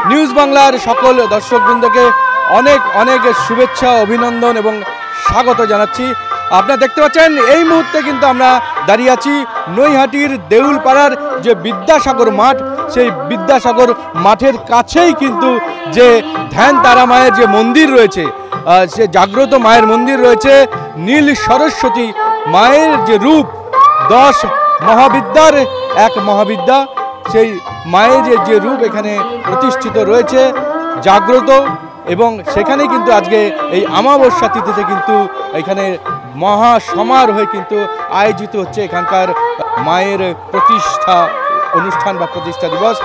News বাংলার সকল দর্শকবৃন্দকে অনেক অনেক শুভেচ্ছা, অভিনন্দন এবং স্বাগত জানাচ্ছি। আপনারা দেখতে পাচ্ছেন এই মুহূর্তে কিন্তু আমরা দাঁড়িয়ে আছি নৈহাটির দেউলপাড়ার যে বিদ্যাসাগর মাঠ, সেই বিদ্যাসাগর মাঠের কাছেই কিন্তু যে ধ্যান তারা মায়ের যে মন্দির রয়েছে, সে জাগ্রত মায়ের মন্দির রয়েছে। নীল সরস্বতী মায়ের যে রূপ, 10 মহাবিদ্যার এক মহাবিদ্যা, সেই মায়ের যে রূপ এখানে প্রতিষ্ঠিত রয়েছে, জাগ্রত। এবং সেখানে কিন্তু আজকে এই অমাবস্যা তিথিতে কিন্তু এখানে মহা সমারোহে কিন্তু আয়োজিত হচ্ছে এখানকার মায়ের প্রতিষ্ঠা অনুষ্ঠান বা প্রতিষ্ঠা দিবস।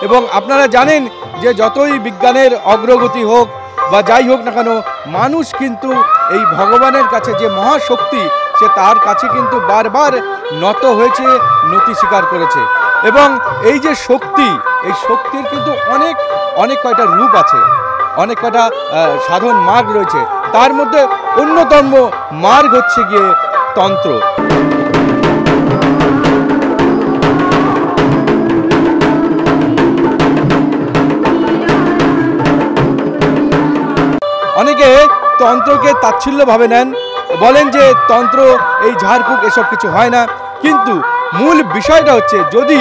এবং আপনারা জানেন যে যতই বিজ্ঞানের অগ্রগতি হোক বা যাই হোক না কেন, মানুষ কিন্তু এই ভগবানের কাছে যে মহাশক্তি, সে তার কাছে কিন্তু বারবার নত হয়েছে, নতি স্বীকার করেছে। এবং এই যে শক্তি, এই শক্তির কিন্তু অনেক কয়টা রূপ আছে, অনেক কয়টা সাধন মার্গ রয়েছে। তার মধ্যে অন্যতম মার্গ হচ্ছে গিয়ে তন্ত্র। অনেকে তন্ত্রকে তাচ্ছিল্যভাবে নেন, বলেন যে তন্ত্র এই ঝাড়ফুঁক এসব কিছু হয় না। কিন্তু মূল বিষয়টা হচ্ছে, যদি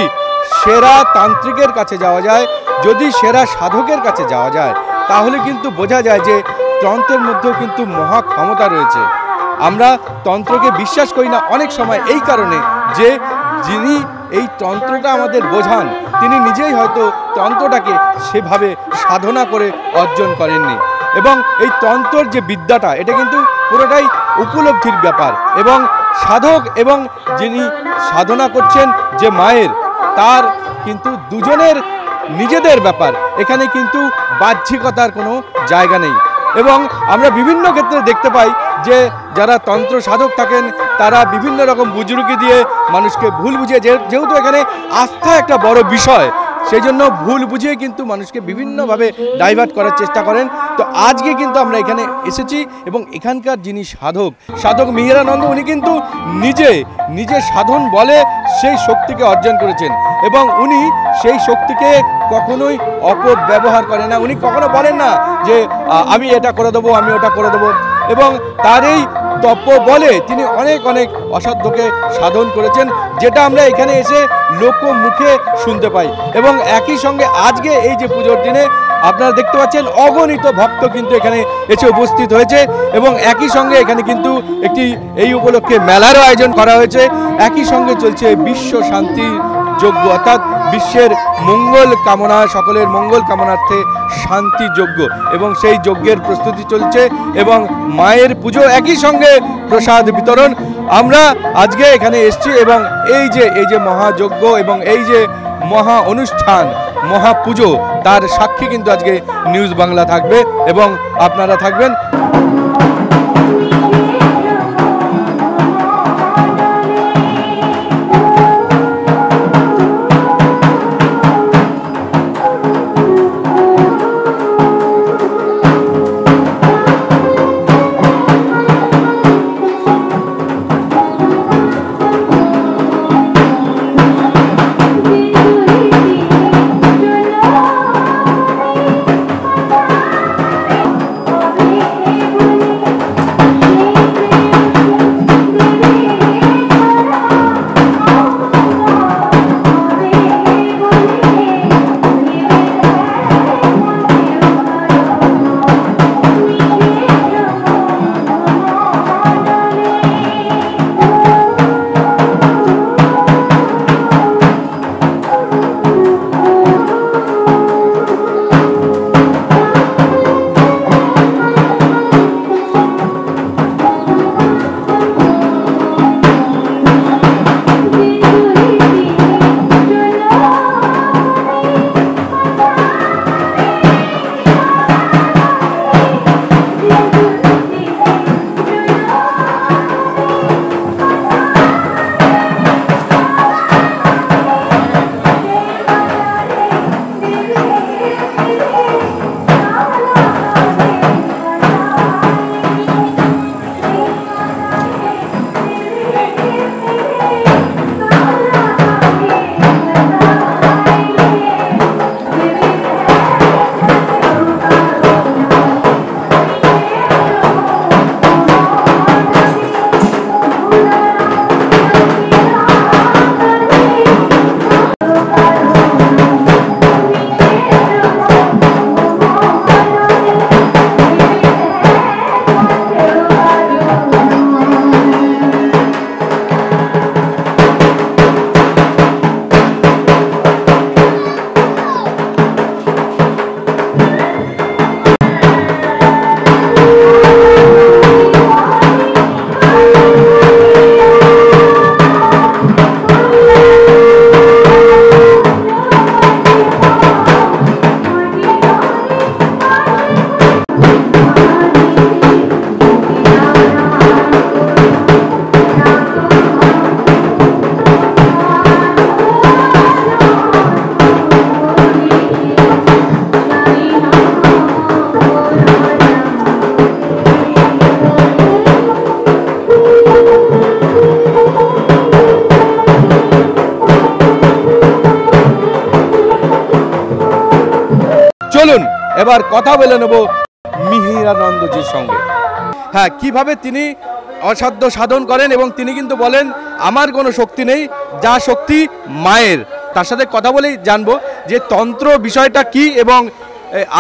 সেরা তান্ত্রিকের কাছে যাওয়া যায়, যদি সেরা সাধকের কাছে যাওয়া যায়, তাহলে কিন্তু বোঝা যায় যে তন্ত্রের মধ্যেও কিন্তু মহা ক্ষমতা রয়েছে। আমরা তন্ত্রকে বিশ্বাস করি না অনেক সময় এই কারণে যে যিনি এই তন্ত্রটা আমাদের বোঝান, তিনি নিজেই হয়তো তন্ত্রটাকে সেভাবে সাধনা করে অর্জন করেননি। এবং এই তন্ত্রের যে বিদ্যাটা, এটা কিন্তু পুরোটাই উপলব্ধির ব্যাপার। এবং সাধক এবং যিনি সাধনা করছেন যে মায়ের, তার কিন্তু দুজনের নিজেদের ব্যাপার। এখানে কিন্তু বাহ্যিকতার কোনো জায়গা নেই। এবং আমরা বিভিন্ন ক্ষেত্রে দেখতে পাই যে যারা তন্ত্র সাধক থাকেন, তারা বিভিন্ন রকম বুজরুকি দিয়ে মানুষকে ভুল বুঝিয়ে, যেহেতু এখানে আস্থা একটা বড় বিষয়, সেই জন্য ভুল বুঝিয়ে কিন্তু মানুষকে বিভিন্নভাবে ডাইভার্ট করার চেষ্টা করেন। তো আজকে কিন্তু আমরা এখানে এসেছি এবং এখানকার যিনি সাধক মিহিরানন্দ, উনি কিন্তু নিজে সাধন বলে সেই শক্তিকে অর্জন করেছেন। এবং উনি সেই শক্তিকে কখনোই অপব্যবহার করেন না। উনি কখনো বলেন না যে আমি এটা করে দেবো, আমি ওটা করে দেবো। এবং তার এই তপ বলে তিনি অনেক অসাধ্যকে সাধন করেছেন, যেটা আমরা এখানে এসে লোকমুখে শুনতে পাই। এবং একই সঙ্গে আজকে এই যে পুজোর দিনে আপনারা দেখতে পাচ্ছেন অগণিত ভক্ত কিন্তু এখানে এসে উপস্থিত হয়েছে। এবং একই সঙ্গে এখানে কিন্তু একটি এই উপলক্ষে মেলারও আয়োজন করা হয়েছে। একই সঙ্গে চলছে বিশ্ব শান্তি যজ্ঞ, অর্থাৎ বিশ্বের মঙ্গল কামনা, সকলের মঙ্গল কামনার্থে শান্তি যজ্ঞ, এবং সেই যজ্ঞের প্রস্তুতি চলছে। এবং মায়ের পুজো, একই সঙ্গে প্রসাদ বিতরণ। আমরা আজকে এখানে এসেছি এবং এই যে মহাযজ্ঞ এবং এই যে মহা অনুষ্ঠান, মহাপুজো, তার সাক্ষী কিন্তু আজকে নিউজ বাংলা থাকবে এবং আপনারা থাকবেন। এবার কথা বলে নেব মিহিরানন্দজির সঙ্গে। হ্যাঁ, কিভাবে তিনি অসাধ্য সাধন করেন এবং তিনি কিন্তু বলেন আমার কোনো শক্তি নেই, যা শক্তি মায়ের। তার সাথে কথা বলেই জানবো যে তন্ত্র বিষয়টা কি এবং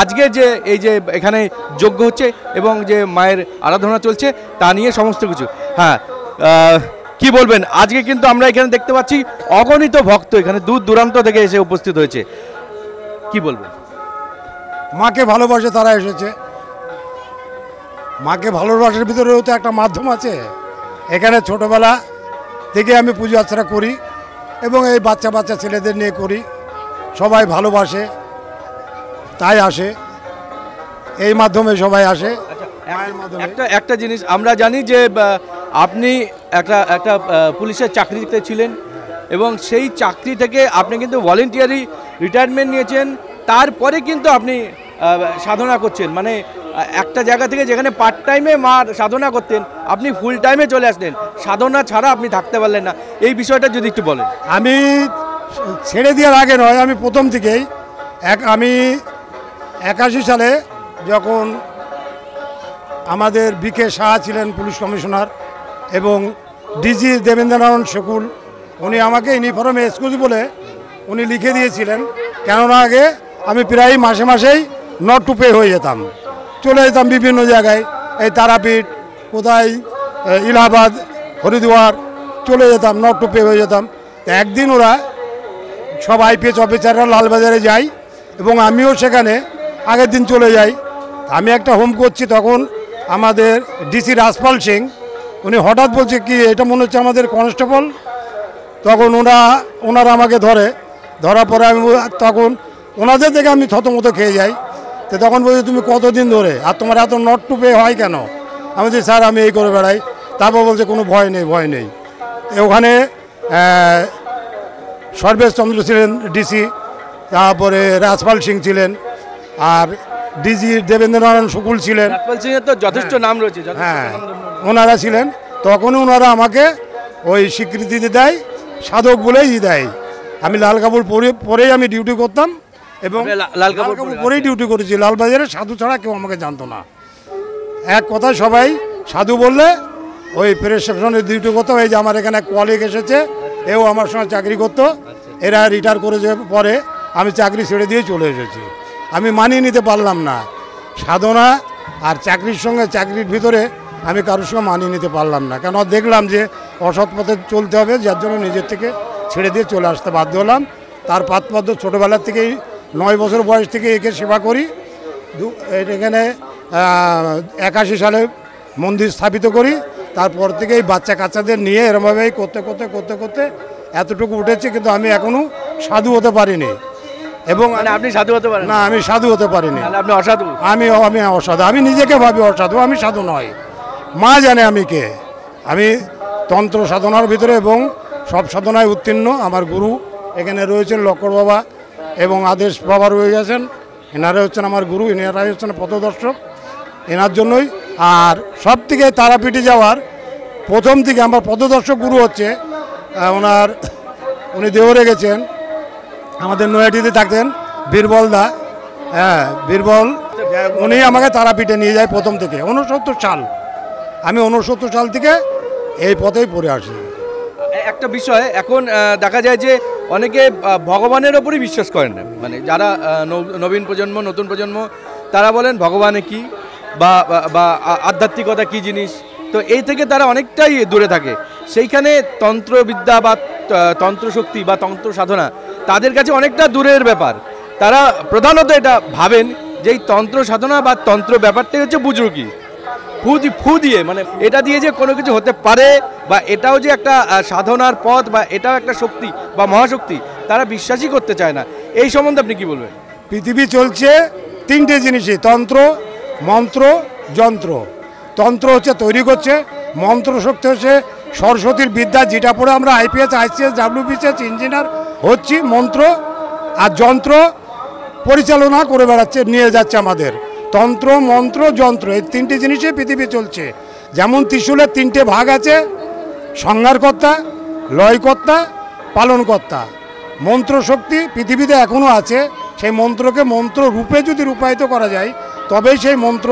আজকে যে এই যে এখানে যজ্ঞ হচ্ছে এবং যে মায়ের আরাধনা চলছে তা নিয়ে সমস্ত কিছু। হ্যাঁ, কি বলবেন? আজকে কিন্তু আমরা এখানে দেখতে পাচ্ছি অগণিত ভক্ত এখানে দূর দূরান্ত থেকে এসে উপস্থিত হয়েছে, কি বলবেন? মাকে ভালোবাসে তারা এসেছে। মাকে ভালোবাসার ভিতরেও তো একটা মাধ্যম আছে। এখানে ছোটোবেলা থেকে আমি পুজো আর্চনা করি এবং এই বাচ্চা বাচ্চা ছেলেদের নিয়ে করি, সবাই ভালোবাসে তাই আসে, এই মাধ্যমে সবাই আসে। একটা জিনিস আমরা জানি যে আপনি একটা পুলিশের চাকরিতে ছিলেন এবং সেই চাকরি থেকে আপনি কিন্তু ভলেন্টিয়ারি রিটায়ারমেন্ট নিয়েছেন, তারপরে কিন্তু আপনি সাধনা করছেন, মানে একটা জায়গা থেকে যেখানে পার্ট টাইমে মা সাধনা করতেন আপনি ফুল টাইমে চলে আসলেন, সাধনা ছাড়া আপনি থাকতে পারলেন না, এই বিষয়টা যদি একটু বলেন। আমি ছেড়ে দেওয়ার আগে নয়, আমি প্রথম থেকেই আমি 81 সালে যখন আমাদের বিকে শাহ ছিলেন পুলিশ কমিশনার এবং ডিজি দেবেন্দ্রনারায়ণ শকুল, উনি আমাকে ইউনিফর্মে এক্সকিউজ বলে উনি লিখে দিয়েছিলেন। কেননা আগে আমি প্রায় মাসে মাসেই নট টু পে হয়ে যেতাম, চলে যেতাম বিভিন্ন জায়গায়, এই তারাপীঠ, কোথায় ইলাহাবাদ, হরিদ্বার চলে যেতাম, নট টু পে হয়ে যেতাম। তো একদিন ওরা সব আইপিএস অফিসাররা লালবাজারে যায় এবং আমিও সেখানে আগের দিন চলে যাই। আমি একটা হোম করছি, তখন আমাদের ডিসি রাজপাল সিং উনি হঠাৎ বলছে কি এটা মনে হচ্ছে আমাদের কনস্টেবল। তখন ওনারা আমাকে ধরার পরে আমি তখন ওনাদের থেকে আমি থতমতো খেয়ে যাই। তো তখন বলছি তুমি কতদিন ধরে আর তোমার এত নট টু পে হয় কেন? আমি বলছি স্যার আমি এই করে বেড়াই। তারপর বলছে কোনো ভয় নেই। ওখানে সর্বেশ চন্দ্র ছিলেন ডিসি, তারপরে রাজপাল সিং ছিলেন, আর ডিজি দেবেন্দ্রনারায়ণ শকুল ছিলেন। রাজপাল সিংয়ের তো যথেষ্ট নাম রয়েছে। হ্যাঁ, ওনারা ছিলেন। তখনই ওনারা আমাকে ওই স্বীকৃতি দেয়, সাধক বলেই দেয়। আমি লাল কাপড় পরেই আমি ডিউটি করতাম এবং লাল কাপড় পরেই ডিউটি করেছি। লালবাজারে সাধু ছাড়া কেউ আমাকে জানতো না। এক কথায় সবাই সাধু বললে ওই প্রেস স্টেশনে ডিউটি করতো। এই যে আমার এখানে কলিগ এসেছে, এও আমার সঙ্গে চাকরি করতো, এরা রিটায়ার করে যাওয়ার পরে আমি চাকরি ছেড়ে দিয়ে চলে এসেছি। আমি মানিয়ে নিতে পারলাম না সাধনা আর চাকরির সঙ্গে, চাকরির ভিতরে আমি কারোর সঙ্গে মানিয়ে নিতে পারলাম না, কেন দেখলাম যে অসৎ পথে চলতে হবে, যার জন্য নিজের থেকে ছেড়ে দিয়ে চলে আসতে বাধ্য হলাম। তার পাতপদ্য ছোটোবেলার থেকেই 9 বছর বয়স থেকে একে সেবা করি। এখানে 81 সালে মন্দির স্থাপিত করি। তারপর থেকে এই বাচ্চা কাচ্চাদের নিয়ে এরমভাবেই করতে এতটুকু উঠেছে, কিন্তু আমি এখনও সাধু হতে পারিনি। এবং আপনি সাধু হতে পারেন না? আমি সাধু হতে পারিনি। আপনি অসাধু? আমি অসাধু। আমি নিজেকে ভাবি অসাধু, আমি সাধু নয়। মা জানে আমি কে। আমি তন্ত্র সাধনার ভিতরে এবং সব সাধনায় উত্তীর্ণ। আমার গুরু এখানে রয়েছেন লক্কর বাবা এবং আদেশ বাবা রয়ে গেছেন, এনারা হচ্ছেন আমার গুরু, এনারাই হচ্ছেন পথদর্শক। এনার জন্যই আর সব থেকে তারাপীঠে যাওয়ার প্রথম থেকে আমার পথদর্শক গুরু হচ্ছে উনি দেওরে গেছেন, আমাদের নয়াটিতে থাকতেন বীরবল দা। হ্যাঁ, বীরবল, উনি আমাকে তারাপীঠে নিয়ে যায় প্রথম থেকে 69 সাল। আমি 69 সাল থেকে এই পথেই পড়ে আসি। একটা বিষয় এখন দেখা যায় যে অনেকে ভগবানের ওপরই বিশ্বাস করেন না, মানে যারা নবীন প্রজন্ম, নতুন প্রজন্ম, তারা বলেন ভগবানে কি বা আধ্যাত্মিকতা কি জিনিস, তো এই থেকে তারা অনেকটাই দূরে থাকে। সেইখানে তন্ত্রবিদ্যা বা তন্ত্রশক্তি বা তন্ত্র সাধনা তাদের কাছে অনেকটা দূরের ব্যাপার। তারা প্রধানত এটা ভাবেন যে এই তন্ত্র সাধনা বা তন্ত্র ব্যাপারটাই হচ্ছে বুজরুকি, ফু দিয়ে, মানে এটা দিয়ে যে কোনো কিছু হতে পারে বা এটাও যে একটা সাধনার পথ বা এটাও একটা শক্তি বা মহাশক্তি, তারা বিশ্বাসই করতে চায় না। এই সম্বন্ধে আপনি কি বলবেন? পৃথিবী চলছে 3টে জিনিসই, তন্ত্র, মন্ত্র, যন্ত্র। তন্ত্র হচ্ছে তৈরি করছে, মন্ত্র শক্তি হচ্ছে সরস্বতীর বিদ্যা, যেটা পড়ে আমরা আইপিএস, আইসিএস, ডাব্লিউবিসিএস ইঞ্জিনিয়ার হচ্ছি। মন্ত্র আর যন্ত্র পরিচালনা করে বেড়াচ্ছে, নিয়ে যাচ্ছে আমাদের। তন্ত্র, মন্ত্র, যন্ত্র, এই 3টে জিনিসে পৃথিবী চলছে। যেমন ত্রিশূলের 3টে ভাগ আছে, সংহারকর্তা, লয়কর্তা, পালনকর্তা। মন্ত্র শক্তি পৃথিবীতে এখনও আছে, সেই মন্ত্রকে মন্ত্র রূপে যদি রূপায়িত করা যায় তবেই সেই মন্ত্র,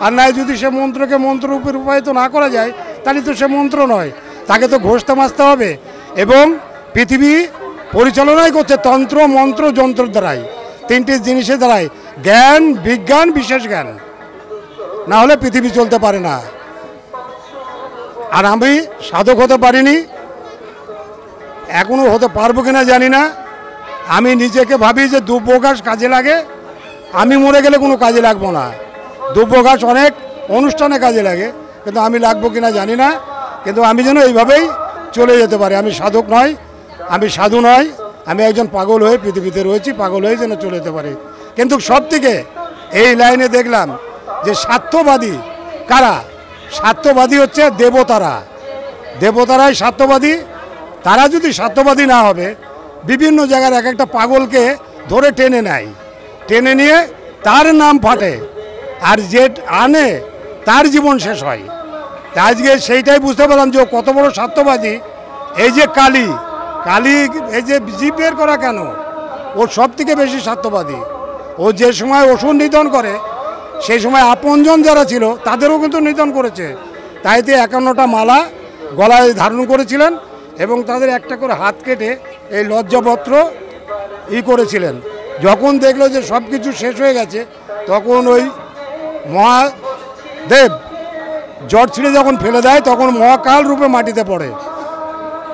আর নয় যদি সে মন্ত্রকে মন্ত্র রূপে রূপায়িত না করা যায় তাহলে তো সে মন্ত্র নয়, তাকে তো ঘষতে মাজতে হবে। এবং পৃথিবী পরিচালনাই করছে তন্ত্র মন্ত্র যন্ত্র দ্বারাই, তিনটি জিনিসের দ্বারাই, জ্ঞান বিজ্ঞান বিশেষ জ্ঞান, না হলে পৃথিবী চলতে পারে না। আর আমি সাধক হতে পারিনি, এখনও হতে পারবো কিনা জানি না। আমি নিজেকে ভাবি যে দুব্য ঘাস কাজে লাগে, আমি মরে গেলে কোনো কাজে লাগবো না। দুব্য ঘাস অনেক অনুষ্ঠানে কাজে লাগে, কিন্তু আমি লাগবো কিনা জানি না। কিন্তু আমি যেন এইভাবেই চলে যেতে পারি। আমি সাধক নয়, আমি সাধু নয়, আমি একজন পাগল হয়ে পৃথিবীতে রয়েছি, পাগল হয়ে যেন চলে যেতে পারি। কিন্তু সব থেকে এই লাইনে দেখলাম যে স্বার্থবাদী কারা? স্বার্থবাদী হচ্ছে দেবতারা, দেবতারাই স্বার্থবাদী। তারা যদি স্বার্থবাদী না হবে, বিভিন্ন জায়গার এক একটা পাগলকে ধরে টেনে নেয়, টেনে নিয়ে তার নাম ফাটে, আর যে আনে তার জীবন শেষ হয়। আজকে সেইটাই বুঝতে পারলাম যে কত বড় স্বার্থবাদী। এই যে কালী, কালী এই যে জীব বের করা কেন, ও সব থেকে বেশি স্বার্থবাদী। ও যে সময় ওষুধ নিধন করে, সেই সময় আপনজন যারা ছিল তাদেরও কিন্তু নিধন করেছে। তাইতে 51টা মালা গলায় ধারণ করেছিলেন এবং তাদের একটা করে হাত কেটে এই লজ্জাপত্র করেছিলেন। যখন দেখলো যে সব কিছু শেষ হয়ে গেছে, তখন ওই মহাদেব জট ছিঁড়ে যখন ফেলে দেয়, তখন মহাকাল রূপে মাটিতে পড়ে।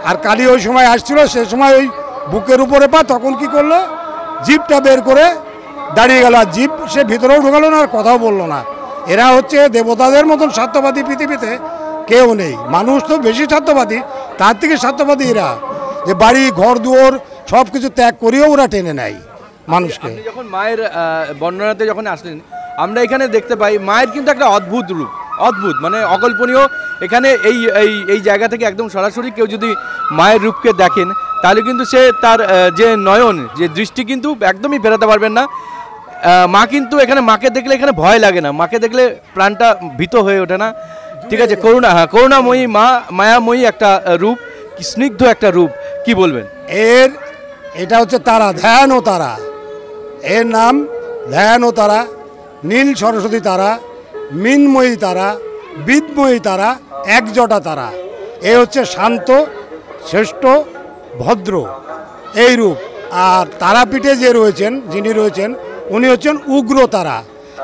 আর কালী ওই সময় আসছিল, সে সময় ওই বুকের উপরে পা, তখন কি করলো, জিভটা বের করে দাঁড়িয়ে গেল। আর জিভ সে ভিতরেও ঢোকালো না, আর কথাও বললো না। এরা হচ্ছে দেবতাদের মতন স্বার্থবাদী পৃথিবীতে কেউ নেই। মানুষ তো বেশি স্বার্থবাদী, তার থেকে স্বার্থবাদী এরা, যে বাড়ি ঘর দুয়ার সব কিছু ত্যাগ করেও ওরা টেনে নেয় মানুষকে। যখন মায়ের বর্ণনাতে যখন আসলেন, আমরা এখানে দেখতে পাই মায়ের কিন্তু একটা অদ্ভুত রূপ, অদ্ভুত মানে অকল্পনীয়। এখানে এই এই এই জায়গা থেকে একদম সরাসরি কেউ যদি মায়ের রূপকে দেখেন, তাহলে কিন্তু সে তার যে নয়ন, যে দৃষ্টি কিন্তু একদমই ফেরাতে পারবেন না। মা কিন্তু এখানে, মাকে দেখলে এখানে ভয় লাগে না, মাকে দেখলে প্রাণটা ভীত হয়ে ওঠে না। ঠিক আছে, করুণা, হ্যাঁ করুণাময়ী মা, মায়াময়ী একটা রূপ, স্নিগ্ধ একটা রূপ, কি বলবেন? এটা হচ্ছে তারা, ধ্যান ও তারা, এর নাম ধ্যান ও তারা, নীল সরস্বতী তারা, মিনময়ী তারা, বিদময়ী তারা, একজটা তারা। এ হচ্ছে শান্ত, শ্রেষ্ঠ, ভদ্র এই রূপ। আর তারাপীঠে যে রয়েছেন, যিনি রয়েছেন, উনি হচ্ছেন উগ্র তারা।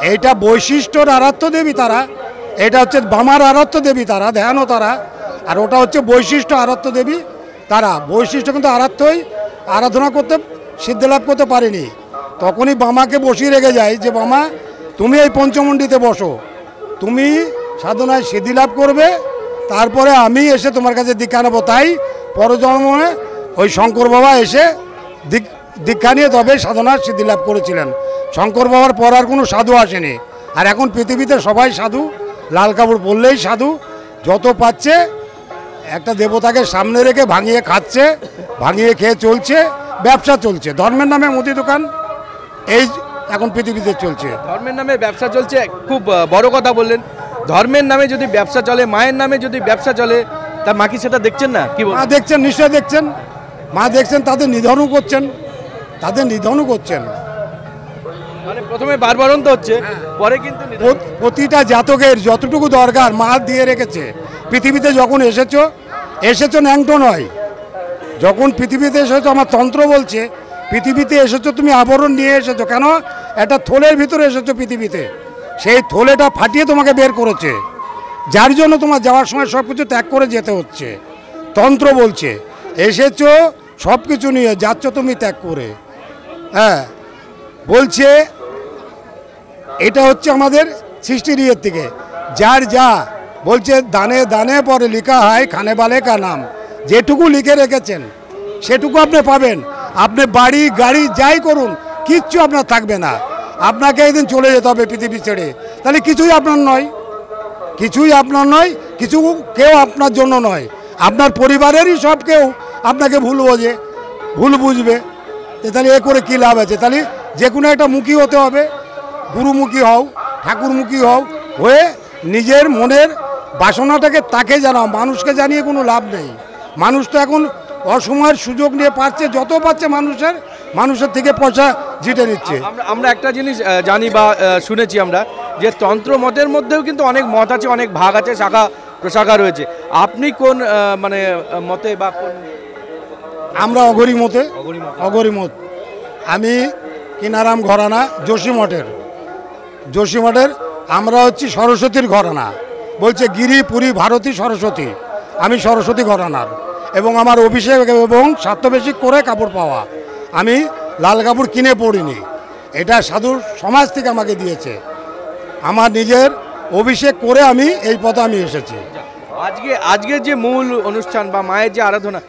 এইটা বৈশিষ্ট্যর আরাধ্য দেবী তারা, এটা হচ্ছে বামার আরাধ্য দেবী তারা, ধ্যান ও তারা। আর ওটা হচ্ছে বৈশিষ্ট্য আরাধ্য দেবী তারা। বৈশিষ্ট্য কিন্তু আরাধ্যই আরাধনা করতে, সিদ্ধি লাভ করতে পারেনি। তখনই বামাকে বসিয়ে রেখে যায় যে বামা, তুমি এই পঞ্চমন্ডিতে বসো, তুমি সাধনায় সিদ্ধি লাভ করবে, তারপরে আমি এসে তোমার কাছে দীক্ষা নেবো। তাই পরজন্মে ওই শঙ্কর বাবা এসে দীক্ষা নিয়ে তবে সাধনার সিদ্ধি লাভ করেছিলেন। শঙ্কর বাবার পর আর কোনো সাধু আসেনি। আর এখন পৃথিবীতে সবাই সাধু, লাল কাপড় পরলেই সাধু। যত পাচ্ছে একটা দেবতাকে সামনে রেখে ভাঙিয়ে খাচ্ছে, ভাঙিয়ে খেয়ে চলছে, ব্যবসা চলছে। ধর্মের নামে মুদি দোকান এই এখন পৃথিবীতে চলছে। ধর্মের নামে ব্যবসা চলছে, খুব বড় কথা বললেন। ধর্মের নামে যদি ব্যবসা চলে, মায়ের নামে যদি ব্যবসা চলে, তা মা কি সেটা দেখছেন না? কি মা দেখছেন, নিশ্চয় দেখছেন, মা দেখছেন, তাদের নিধনও করছেন, তাদের নিধনও করছেন। মানে প্রথমে বারবারন্ত হচ্ছে, পরে কিন্তু প্রতিটা জাতকের যতটুকু দরকার মা দিয়ে রেখেছে। পৃথিবীতে যখন এসেছো ন্যাংটো নয়, যখন পৃথিবীতে এসেছো, আমার তন্ত্র বলছে পৃথিবীতে এসেছো তুমি আবরণ নিয়ে এসেছো। কেন? একটা থলের ভিতরে এসেছো পৃথিবীতে, সেই থলেটা ফাটিয়ে তোমাকে বের করেছে, যার জন্য তোমার যাওয়ার সময় সব কিছু ত্যাগ করে যেতে হচ্ছে। তন্ত্র বলছে এসেছো সব কিছু নিয়ে, যাচ্ছ তুমি ত্যাগ করে। হ্যাঁ, বলছে এটা হচ্ছে আমাদের সৃষ্টির ইয়ের থেকে, যার যা বলছে দানে দানে পরে লিখা হয় খানে বালে কা নাম। যেটুকু লিখে রেখেছেন সেটুকু আপনি পাবেন। আপনি বাড়ি গাড়ি যাই করুন, কিচ্ছু আপনার থাকবে না। আপনাকে একদিন চলে যেতে হবে পৃথিবী ছেড়ে। তাহলে কিছুই আপনার নয়, কিছুই আপনার নয়, কিছু কেউ আপনার জন্য নয়। আপনার পরিবারেরই সব কেউ আপনাকে ভুল বুঝবে। তাহলে এ করে কী লাভ আছে? তাহলে যে কোনো একটা মুখী হতে হবে, গুরুমুখী হও, ঠাকুরমুখী হও, হয়ে নিজের মনের বাসনাটাকে তাকে জানাও। মানুষকে জানিয়ে কোনো লাভ নেই। মানুষ তো এখন অসময়ের সুযোগ নিয়ে পাচ্ছে, যত পাচ্ছে মানুষের থেকে পয়সা জিতে নিচ্ছে। আমরা একটা জিনিস জানি বা শুনেছি আমরা যে তন্ত্র মতের মধ্যেও কিন্তু অনেক মত আছে, অনেক ভাগ আছে, শাখা প্রশাখা রয়েছে। আপনি কোন মানে মতে বা কোন? আমরা অঘরী মতে, অঘরী মত। আমি কিনারাম ঘরানা যোশী মঠের। আমরা হচ্ছি সরস্বতীর ঘরানা, বলছে গিরি পুরী ভারতী সরস্বতী। আমি সরস্বতী ঘরানার, এবং আমার অভিষেক এবং স্বার্থবেশিক করে কাপড় পাওয়া। আমি লাল কাপড় কিনে পড়িনি, এটা সাধুর সমাজ থেকে আমাকে দিয়েছে। আমার নিজের অভিষেক করে আমি এই পথে আমি এসেছি। আজকে যে মূল অনুষ্ঠান বা মায়ের যে আরাধনা,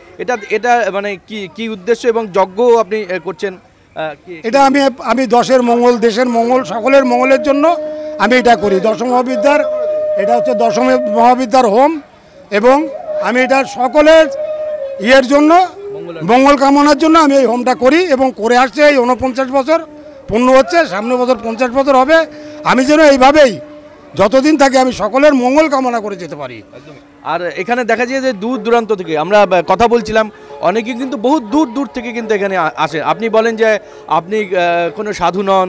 এটা মানে কি উদ্দেশ্য এবং যজ্ঞ আপনি করছেন? এটা আমি দশের মঙ্গল, দেশের মঙ্গল, সকলের মঙ্গলের জন্য আমি এটা করি। দশম মহাবিদ্যার, এটা হচ্ছে দশম মহাবিদ্যার হোম, এবং আমি এটা সকলের ইয়ের জন্য, মঙ্গল কামনার জন্য আমি এই হোমটা করি এবং করে আসছে। এই 49 বছর পূর্ণ হচ্ছে, সামনের বছর 50 বছর হবে। আমি যেন এইভাবেই যতদিন থাকে আমি সকলের মঙ্গল কামনা করে যেতে পারি। আর এখানে দেখা যায় যে দূর দূরান্ত থেকে আমরা কথা বলছিলাম, অনেকে কিন্তু বহু দূর থেকে কিন্তু এখানে আসে। আপনি বলেন যে আপনি কোনো সাধু নন,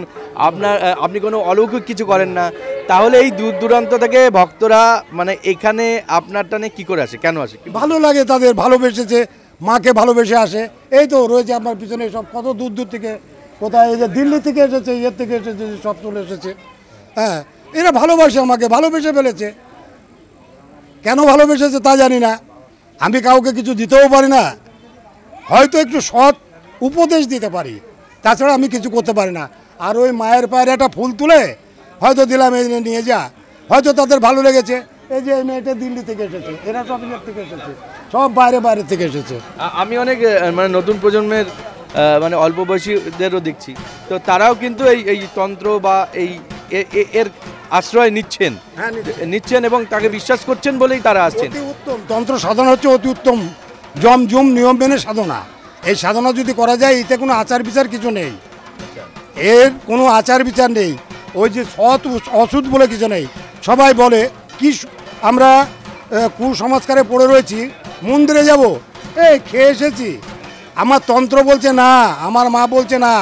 আপনি কোনো অলৌকিক কিছু করেন না, তাহলে এই দূর দূরান্ত থেকে ভক্তরা মানে এখানে আপনার টানে কি করে আসে, কেন আসে? ভালো লাগে, তাদের ভালোবেসেছে, মাকে ভালোবেসে আসে। এই তো রয়েছে আপনার পিছনে সব কত দূর থেকে, কোথায় এই যে দিল্লি থেকে এসেছে, ইয়ের থেকে এসেছে, সব চলে এসেছে। হ্যাঁ, এরা ভালোবাসে, আমাকে ভালোবেসে ফেলেছে। কেন ভালোবেসেছে তা জানি না। আমি কাউকে কিছু দিতেও পারি না, হয়তো একটু সৎ উপদেশ দিতে পারি, তাছাড়া আমি কিছু করতে পারি না। আর ওই মায়ের পায়ের একটা ফুল তুলে হয়তো দিলাম, এই নিয়ে যা, হয়তো তাদের ভালো লেগেছে। এই যে এই মেয়েটা দিল্লি থেকে এসেছে, এরা সব ইয়ের থেকে এসেছে, সব বাইরে থেকে এসেছে। আমি অনেক মানে নতুন প্রজন্মের মানে অল্প বয়সীদেরও দেখছি, তো তারাও কিন্তু এই তন্ত্র বা এর আশ্রয় নিচ্ছেন এবং তাকে বিশ্বাস করছেন বলেই তারা আসছেন। অতি উত্তম তন্ত্র সাধনা হচ্ছে অতি উত্তম জম নিয়ম মেনে সাধনা। এই সাধনা যদি করা যায়, এতে কোনো আচার বিচার কিছু নেই, এর কোনো আচার বিচার নেই। ওই যে সৎ অসুদ বলে কিছু নেই। সবাই বলে কি আমরা কুসংস্কারে পড়ে রয়েছি, মন্দিরে যাব, এই খেয়ে এসেছি। আমার তন্ত্র বলছে না, আমার মা বলছে না,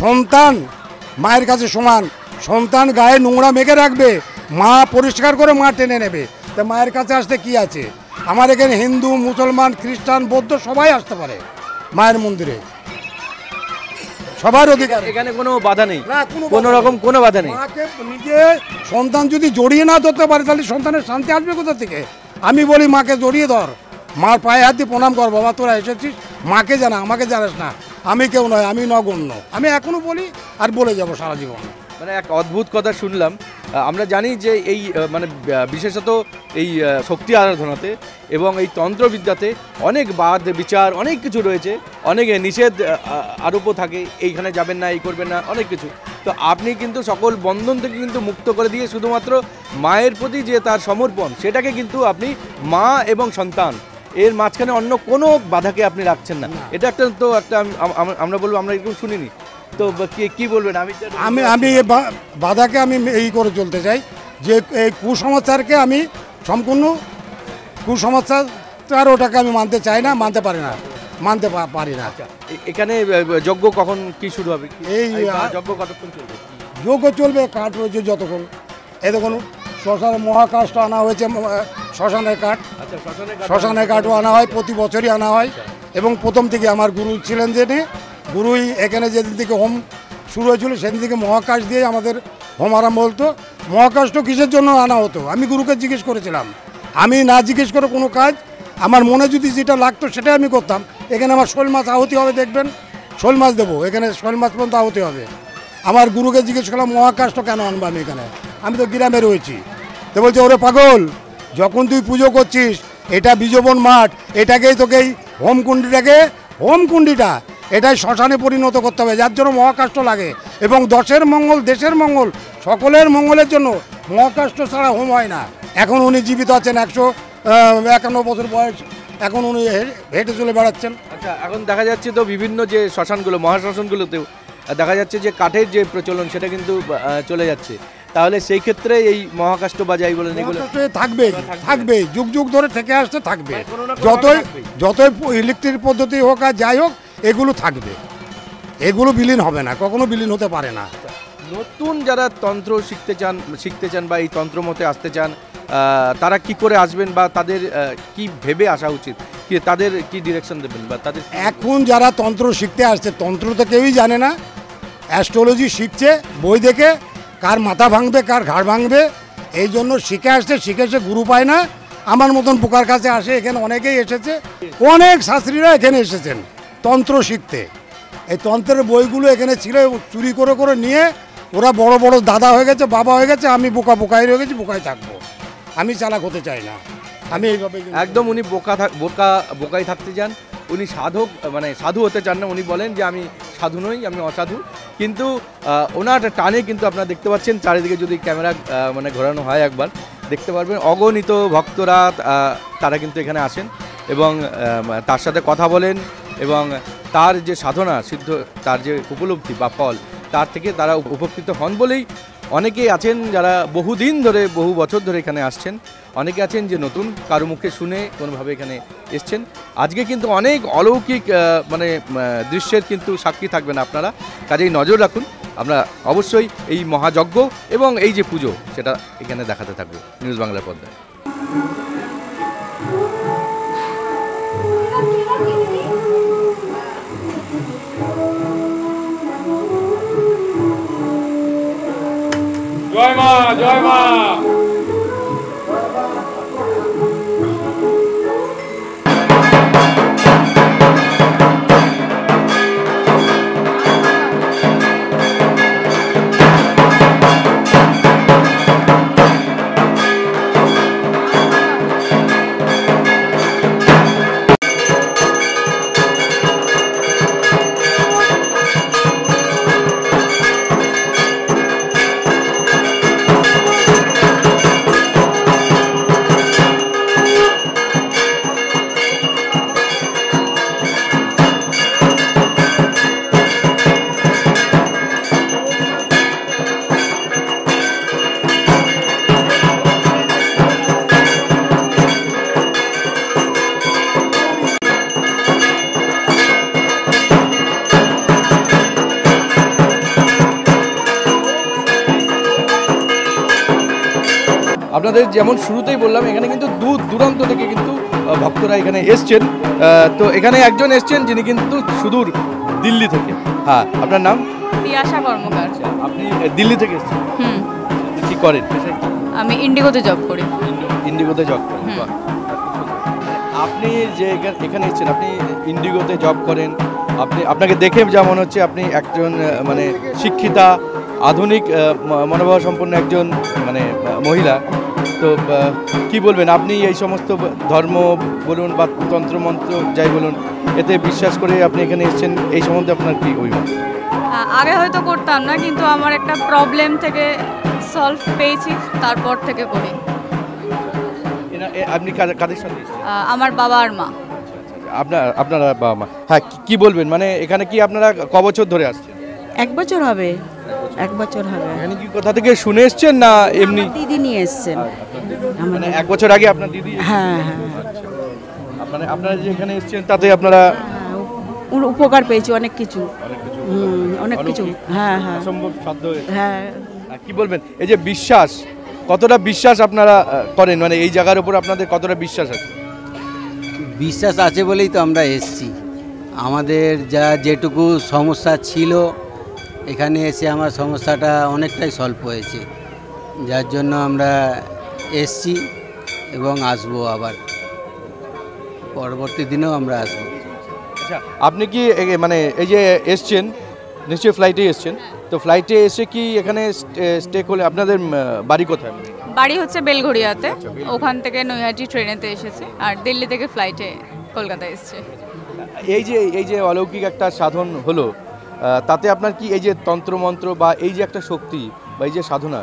সন্তান মায়ের কাছে সমান। সন্তান গায়ে নোংরা মেখে রাখবে, মা পরিষ্কার করে মা টেনে নেবে। তা মায়ের কাছে আসতে কি আছে? আমার এখানে হিন্দু, মুসলমান, খ্রিস্টান, বৌদ্ধ সবাই আসতে পারে মায়ের মন্দিরে, সবার অধিকার। এখানে কোনো বাধা নেই, কোনো রকম কোনো বাধা নেই। মাকে নিজে সন্তান যদি জড়িয়ে না ধরতে পারে, তাহলে সন্তানের শান্তি আসবে কোথা থেকে? আমি বলি মাকে জড়িয়ে ধর, মার পায়ে হাত দিয়ে প্রণাম কর, বাবা তোরা এসেছিস, মাকে জানা, আমাকে জানাস না, আমি কেউ নয়, আমি নগণ্য। আমি এখনো বলি আর বলে যাব সারা জীবন। মানে এক অদ্ভুত কথা শুনলাম। আমরা জানি যে এই মানে বিশেষত এই শক্তি আরাধনাতে এবং এই তন্ত্রবিদ্যাতে অনেক বাদ বিচার, অনেক কিছু রয়েছে, অনেক নিষেধ আরোপও থাকে, এইখানে যাবেন না, এই করবেন না, অনেক কিছু। তো আপনি কিন্তু সকল বন্ধন থেকে কিন্তু মুক্ত করে দিয়ে শুধুমাত্র মায়ের প্রতি যে তার সমর্পণ, সেটাকে কিন্তু আপনি মা এবং সন্তান এর মাঝখানে অন্য কোনো বাধাকে আপনি রাখছেন না। এটা একটা আমরা বলবো, আমরা এরকম শুনিনি। তো কি বলবেন? আমি বাধাকে আমি এই করে চলতে চাই যে এই কুসংস্কারকে আমি সম্পূর্ণ কুসংস্কার, ওটাকে আমি মানতে চাই না, মানতে পারি না। এখানে যজ্ঞ কখন কি শুরু হবে? এই যজ্ঞ কতক্ষণ চলবে? যজ্ঞ চলবে কাঠ রয়েছে যতক্ষণ। এই দেখুন শ্মশানের মহাকাশটা আনা হয়েছে, শ্মশানের কাঠ। শ্মশানের কাঠও আনা হয়, প্রতি বছরই আনা হয়। এবং প্রথম থেকে আমার গুরু ছিলেন, যিনি গুরুই এখানে যেদিন থেকে হোম শুরু হয়েছিল, সেদিন থেকে মহাকাশ দিয়ে আমাদের হোম আরম্ভ হতো। মহাকাশটা কিসের জন্য আনা হতো আমি গুরুকে জিজ্ঞেস করেছিলাম। আমি না জিজ্ঞেস করে কোনো কাজ, আমার মনে যদি যেটা লাগতো সেটাই আমি করতাম। এখানে আমার শোল মাছ আহুতি হবে, দেখবেন শোল মাছ দেবো, এখানে শোল মাছ পর্যন্ত আহুতি হবে। আমার গুরুকে জিজ্ঞেস করলাম মহাকাশটা কেন আনবো আমি এখানে, আমি তো গ্রামে রয়েছি। তো বলছে ওরে পাগল, যখন তুই পুজো করছিস, এটা বিজবন মাঠ, এটাকেই তোকে এই হোমকুণ্ডিটা এটাই শ্মশানে পরিণত করতে হবে, যার জন্য মহাকাষ্ট লাগে। এবং দশের মঙ্গল, দেশের মঙ্গল, সকলের মঙ্গলের জন্য মহাকাষ্ট ছাড়া হোম হয় না। এখন উনি জীবিত আছেন, 151 বছর বয়স, এখন উনি হেঁটে চলে বেড়াচ্ছেন। আচ্ছা, এখন দেখা যাচ্ছে তো বিভিন্ন যে শ্মশানগুলো, মহাশ্মশানগুলোতেও দেখা যাচ্ছে যে কাঠের যে প্রচলন, সেটা কিন্তু চলে যাচ্ছে। তাহলে সেই ক্ষেত্রে এই মহাকাষ্ট বা যাই বলেন, এগুলো থাকবে, যুগ যুগ ধরে থেকে আসতে থাকবে। যতই ইলেকট্রিক পদ্ধতি হোক আর যাই হোক, এগুলো থাকবে। এগুলো বিলীন হবে না, কখনো বিলীন হতে পারে না। নতুন যারা তন্ত্র শিখতে চান বা এই তন্ত্র মতে আসতে চান, তারা কি করে আসবেন বা তাদের কি ভেবে আসা উচিত, কি তাদের কি ডিরেকশন দেবেন বা তাদের? এখন যারা তন্ত্র শিখতে আসছে, তন্ত্র তো কেউই জানে না, অ্যাস্ট্রোলজি শিখছে বই দেখে, কার মাথা ভাঙবে কার ঘাড় ভাঙবে, এই জন্য শিখে আসছে, শিখে সে গুরু পায় না। আমার মতন পোকার কাছে আসে, এখানে অনেকেই এসেছে, অনেক শাস্ত্রীরা এখানে এসেছেন তন্ত্র শিখতে। এই তন্ত্রের বইগুলো এখানে ছিল, চুরি করে করে নিয়ে ওরা বড় বড় দাদা হয়ে গেছে, বাবা হয়ে গেছে। আমি বোকাই রয়ে গেছি, বোকাই থাকবো, আমি চালাক হতে চাই না। আমি এইভাবে একদম উনি বোকাই থাকতে চান, উনি সাধক মানে সাধু হতে চান না। উনি বলেন যে আমি সাধু নই, আমি অসাধু। কিন্তু ওনার টানে কিন্তু আপনারা দেখতে পাচ্ছেন চারিদিকে, যদি ক্যামেরা মানে ঘোরানো হয় একবার দেখতে পারবেন অগণিত ভক্তরা তারা কিন্তু এখানে আসেন এবং তার সাথে কথা বলেন এবং তার যে সাধনা সিদ্ধ, তার যে উপলব্ধি বা ফল, তার থেকে তারা উপকৃত হন বলেই অনেকেই আছেন যারা বহুদিন ধরে, বহু বছর ধরে এখানে আসছেন। অনেকে আছেন যে নতুন কারো মুখে শুনে কোনোভাবে এখানে এসছেন। আজকে কিন্তু অনেক অলৌকিক মানে দৃশ্যের কিন্তু সাক্ষী থাকবেন আপনারা, কাজেই নজর রাখুন। আমরা অবশ্যই এই মহাযজ্ঞ এবং এই যে পুজো, সেটা এখানে দেখাতে থাকবো নিউজ বাংলার পর্দায়। জয় মা, জয় মা। আপনাদের যেমন শুরুতেই বললাম, এখানে কিন্তু দূর দূরান্ত থেকে কিন্তু ভক্তরা এখানে এসছেন। তো এখানে একজন এসছেন যিনি কিন্তু সুদূর দিল্লি থেকে। হ্যাঁ, আপনার নাম? তিয়াশা কর্মকার। আপনি দিল্লি থেকে এসছেন? কি করেন? আমি ইন্ডিগোতে জব করি। ইন্ডিগোতে জব করেন? আপনি যে এখানে এসছেন, আপনি ইন্ডিগোতে জব করেন, আপনাকে দেখে যা মনে হচ্ছে আপনি একজন মানে শিক্ষিতা, আধুনিক মনোভাব সম্পন্ন একজন মানে মহিলা। তো কি বলবেন, আপনি এই সমস্ত ধর্ম বলুন বা তন্ত্রমন্ত্র যাই বলুন, এতে বিশ্বাস করে আপনি এখানে এসেছেন, এই সম্বন্ধে আপনার কি অভিমত? আগে হয়তো করতাম না, কিন্তু আমার একটা প্রবলেম থেকে সলভ পেয়েছি, তারপর থেকে করি। আপনি কাদের সাথে? আমার বাবা আর মা। আপনারা বাবা মা। হ্যাঁ, কি বলবেন, মানে এখানে কি আপনারা ক বছর ধরে আসছেন? 1 বছর হবে। 1 বছর হবে। এখানে কি কোথা থেকে শুনে এসছেন না এমনি? দিদি নিয়ে এসছেন। মানে 1 বছর আগে আপনার দিদি? হ্যাঁ হ্যাঁ। মানে আপনারা যে এখানে এসছেন তাতে আপনারা উপকার পেয়েছি অনেক কিছু। অনেক কিছু। হ্যাঁ হ্যাঁ। অসম্ভব সাধ্য। হ্যাঁ। কি বলবেন, এই যে বিশ্বাস, কতটা বিশ্বাস আপনারা করেন, মানে এই জায়গার উপর আপনাদের কতটা বিশ্বাস আছে? বিশ্বাস আছে বলেই তো আমরা এসেছি। আমাদের যেটুকু সমস্যা ছিল, এখানে এসে আমার সমস্যাটা অনেকটাই সলভ হয়েছে, যার জন্য আমরা এসেছি এবং আসবো, আবার পরবর্তী দিনেও আমরা আসবো। আচ্ছা, আপনি কি মানে এই যে এসছেন, নিশ্চয়ই ফ্লাইটে এসছেন, তো ফ্লাইটে এসে কি এখানে স্টে করলে? আপনাদের বাড়ি কোথায়? বাড়ি হচ্ছে বেলঘড়িয়াতে, ওখান থেকে নৈহাটি ট্রেনেতে এসেছে, আর দিল্লি থেকে ফ্লাইটে কলকাতা এসছে। এই যে অলৌকিক একটা সাধন হলো, তাতে আপনার কি এই যে তন্ত্রমন্ত্র বা এই যে একটা শক্তি বা এই যে সাধনা,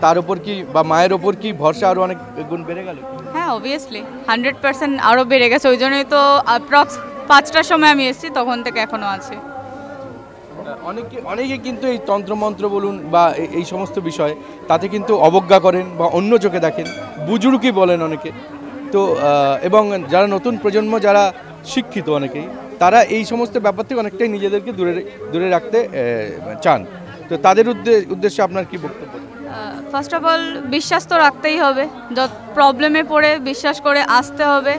তার উপর কি বা মায়ের ওপর কি ভরসা আরও অনেক গুণ বেড়ে গেল? হ্যাঁ, অবভিয়াসলি 100% আরও বেড়ে গেছে। ওই জন্যই তো অ্যাপ্রক্স 5টার সময় আমি এসেছি, তখন থেকে এখনও আছে। অনেকে কিন্তু এই তন্ত্রমন্ত্র বলুন বা এই সমস্ত বিষয়, তাতে কিন্তু অবজ্ঞা করেন বা অন্য চোখে দেখেন, বুজুর্গই বলেন অনেকে। তো এবং যারা নতুন প্রজন্ম, যারা শিক্ষিত অনেকেই, তারা এই সমস্ত ব্যাপার থেকে অনেকটাই নিজেদেরকে দূরে রাখতে চান। তো তাদের উদ্দেশ্যে আপনার কি বক্তব্য? ফার্স্ট অফ অল বিশ্বাস তো রাখতেই হবে, যত প্রবলেমে পড়ে বিশ্বাস করে আসতে হবে,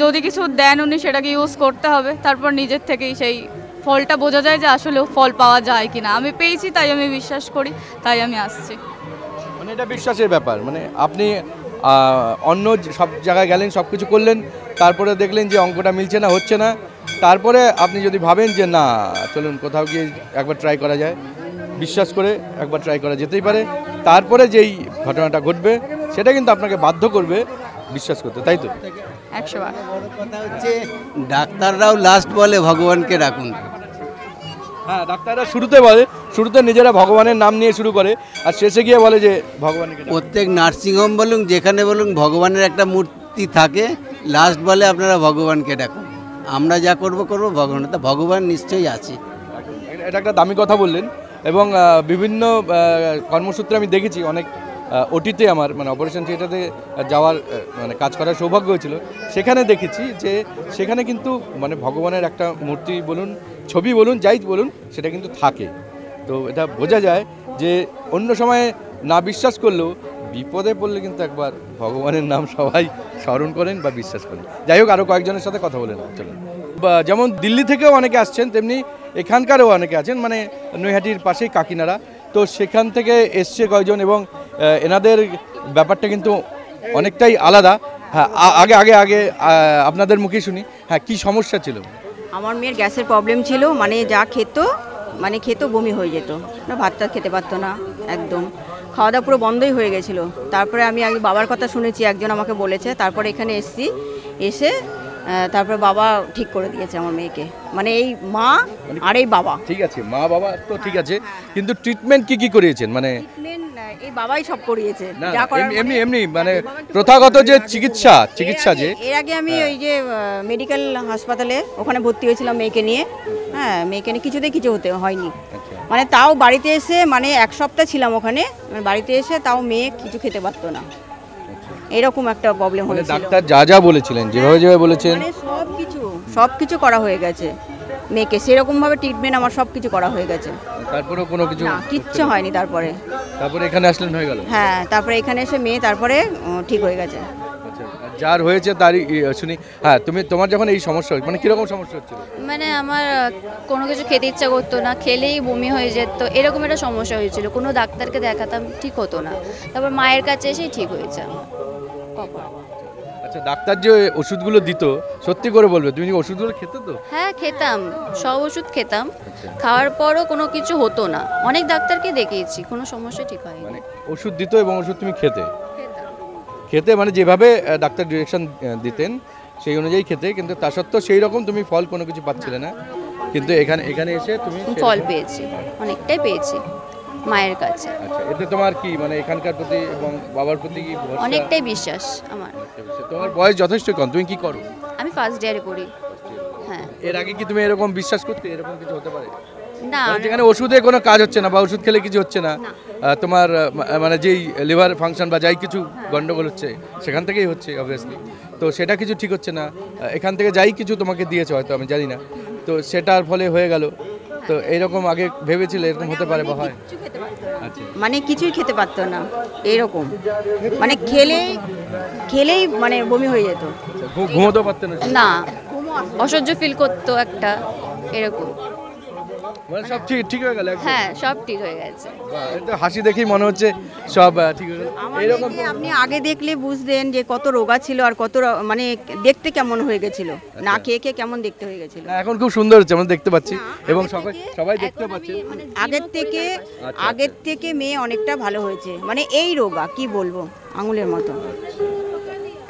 যদি কিছু দেন উনি সেটাকে ইউজ করতে হবে, তারপর নিজের থেকেই সেই ফলটা বোঝা যায় যে আসলেও ফল পাওয়া যায় কিনা। আমি পেয়েছি তাই আমি বিশ্বাস করি, তাই আমি আসছি। মানে এটা বিশ্বাসের ব্যাপার, মানে আপনি অন্য সব জায়গায় গেলেন, সব কিছু করলেন, তারপরে দেখলেন যে অঙ্কটা মিলছে না, হচ্ছে না, তারপরে আপনি যদি ভাবেন যে না চলুন কোথাও গিয়ে একবার ট্রাই করা যায়, বিশ্বাস করে একবার ট্রাই করা যেতেই পারে, তারপরে যেই ঘটনাটা ঘটবে সেটা কিন্তু আপনাকে বাধ্য করবে বিশ্বাস করতে, তাই তো? 100 বার। কথা হচ্ছে ডাক্তাররাও লাস্ট বলে ভগবানকে রাখুন। হ্যাঁ, ডাক্তাররা শুরুতে নিজেরা ভগবানের নাম নিয়ে শুরু করে, আর শেষে গিয়ে বলে যে ভগবানকে। প্রত্যেক নার্সিংহোম বলুন, যেখানে বলুন, ভগবানের একটা মূর্তি থাকে, লাস্ট বলে আপনারা ভগবানকে ডাকুন। আমরা যা করব ভগবান, তা ভগবান নিশ্চয়ই আছে। এটা একটা দামি কথা বললেন। এবং বিভিন্ন কর্মসূত্রে আমি দেখেছি অনেক ওটিতে আমার মানে অপারেশন থিয়েটারে যাওয়ার মানে কাজ করার সৌভাগ্য হয়েছিল, সেখানে দেখেছি যে সেখানে কিন্তু মানে ভগবানের একটা মূর্তি বলুন, ছবি বলুন, যাই বলুন, সেটা কিন্তু থাকে। তো এটা বোঝা যায় যে অন্য সময় না বিশ্বাস করলেও বিপদে পড়লে কিন্তু একবার ভগবানের নাম সবাই স্মরণ করেন বা বিশ্বাস করেন। যাই হোক, আরও কয়েকজনের সাথে কথা বলে না চলুন। যেমন দিল্লি থেকেও অনেকে আসছেন, তেমনি এখানকারও অনেকে আছেন, মানে নৈহাটির পাশেই কাকিনাড়া, তো সেখান থেকে এসছে কয়েকজন, এবং এনাদের ব্যাপারটা কিন্তু অনেকটাই আলাদা। হ্যাঁ, আগে আপনাদের মুখে শুনি। হ্যাঁ, কি সমস্যা ছিল? আমার মেয়ের গ্যাসের প্রবলেম ছিল, মানে যা খেত বমি হয়ে যেত, ভাতটা খেতে পারতো না, একদম খাওয়া দাওয়া পুরো বন্ধই হয়ে গেছিলো। তারপরে আমি আগে বাবার কথা শুনেছি, একজন আমাকে বলেছে, তারপরে এখানে এসে তারপর বাবা ঠিক করে দিয়েছে আমার মেয়েকে, মানে এই মা আর এই বাবা। ঠিক আছে, মা বাবা তো ঠিক আছে, কিন্তু ট্রিটমেন্ট কি করিয়েছেন? মানে এই বাবাই সব করিয়েছে, না, যা করার এমনি মানে প্রথাগত যে চিকিৎসা যে এর আগে আমি ওই যে মেডিকেল হাসপাতালে ওখানে ভর্তি হয়েছিলাম মেয়েকে নিয়ে। হ্যাঁ, মেয়েকে নিয়ে কিছুতেই কিছু হয়নি, মানে তাও বাড়িতে এসে, মানে এক সপ্তাহ ছিলাম ওখানে, বাড়িতে এসে তাও মেয়ে কিছু খেতে পারতো না, এরকম একটা প্রবলেম হয়েছিল। ডাক্তার যা বলেছিলেন, যেভাবে বলেছেন, মানে সবকিছু করা হয়ে গেছে মেয়েকে, সেরকমভাবে ট্রিটমেন্ট আমার সব কিছু করা হয়ে গেছে, তারপরেও কোনো কিছু না, কিচ্ছু হয়নি। তারপরে এখানে আসলেন, হয়ে গেল। হ্যাঁ, তারপরে এখানে এসে মেয়ে তারপরে ঠিক হয়ে গেছে। আচ্ছা, যার হয়েছে তারই শুনি। হ্যাঁ, তোমার যখন এই সমস্যা মানে কিরকম সমস্যা হচ্ছিল? মানে আমার কোনো কিছু খেতে ইচ্ছা করতো না, খেলেই বমি হয়ে যেত, এরকম একটা সমস্যা হয়েছিল। কোনো ডাক্তারকে দেখাতাম, ঠিক হতো না, তারপর মায়ের কাছে এসেই ঠিক হয়েছে। আচ্ছা, ডাক্তার যে ওষুধগুলো দিত, সত্যি করে বলবে, তুমি কি ওষুধগুলো খেতে? তো হ্যাঁ, খেতাম, সব ওষুধ খেতাম, খাওয়ার পরও কোনো কিছু হতো না। অনেক ডাক্তারকে দেখিয়েছি, কোনো সমস্যা ঠিক হয়নি। মানে ওষুধ দিত এবং ওষুধ তুমি খেতে মানে যেভাবে ডাক্তার ডিরেকশন দিতেন সেই অনুযায়ী খেতে, কিন্তু তা সত্ত্বেও সেই রকম তুমি ফল কোনো কিছু পাচ্ছিলে না, কিন্তু এখানে এসে তুমি ফল পেয়েছি, অনেকটাই পেয়েছি মায়ের কাছে। আচ্ছা, এতে তোমার কি মানে এখানকার প্রতি এবং বাবার প্রতি কি ভরসা? অনেকটাই বিশ্বাস আমার। তোমার বয়স যথেষ্ট কম, তুমি কি করো? আমি ফার্স্ট ইয়ারে পড়ি। হ্যাঁ, এর আগে কি তুমি এরকম বিশ্বাস করতে এরকম কিছু হতে পারে? না, যেখানে ওষুধে কোনো কাজ হচ্ছে না বা ওষুধ খেলে কিছু হচ্ছে না, তোমার মানে যেই লিভার ফাংশন বা যাই কিছু গন্ডগোল হচ্ছে সেখান থেকেই হচ্ছে অবভিয়াসলি, তো সেটা কিছু ঠিক হচ্ছে না, এখান থেকে যাই কিছু তোমাকে দিয়েছে হয়তো, আমি জানি না, তো সেটার ফলে হয়ে গেল। তো এইরকম আগে ভেবেছিলে এরকম হতে পারে বা হয়? আচ্ছা, মানে কিছুই খেতে পারতো না, এরকম মানে খেলেই মানে বমি হয়ে যেত, ঘুমোতে পারতে না, না, অসহ্য ফিল করতো একটা, এরকম। মানে সব ঠিক হয়ে গেল? হ্যাঁ, সব ঠিক হয়ে গেছে। এটা হাসি দেখেই মনে হচ্ছে সব ঠিক হয়ে গেল। এরকম আপনি আগে দেখলে বুঝতেন যে কত রোগা ছিল আর কত মানে দেখতে কেমন হয়ে গেছিল, না খেয়ে কেমন দেখতে হয়ে গেছিল। এখন খুব সুন্দর হচ্ছে, আমরা দেখতে পাচ্ছি এবং সবাই দেখতে পাচ্ছে। আগের থেকে মেয়ে অনেকটা ভালো হয়েছে, মানে এই রোগা কি বলবো, আঙুলের মতো।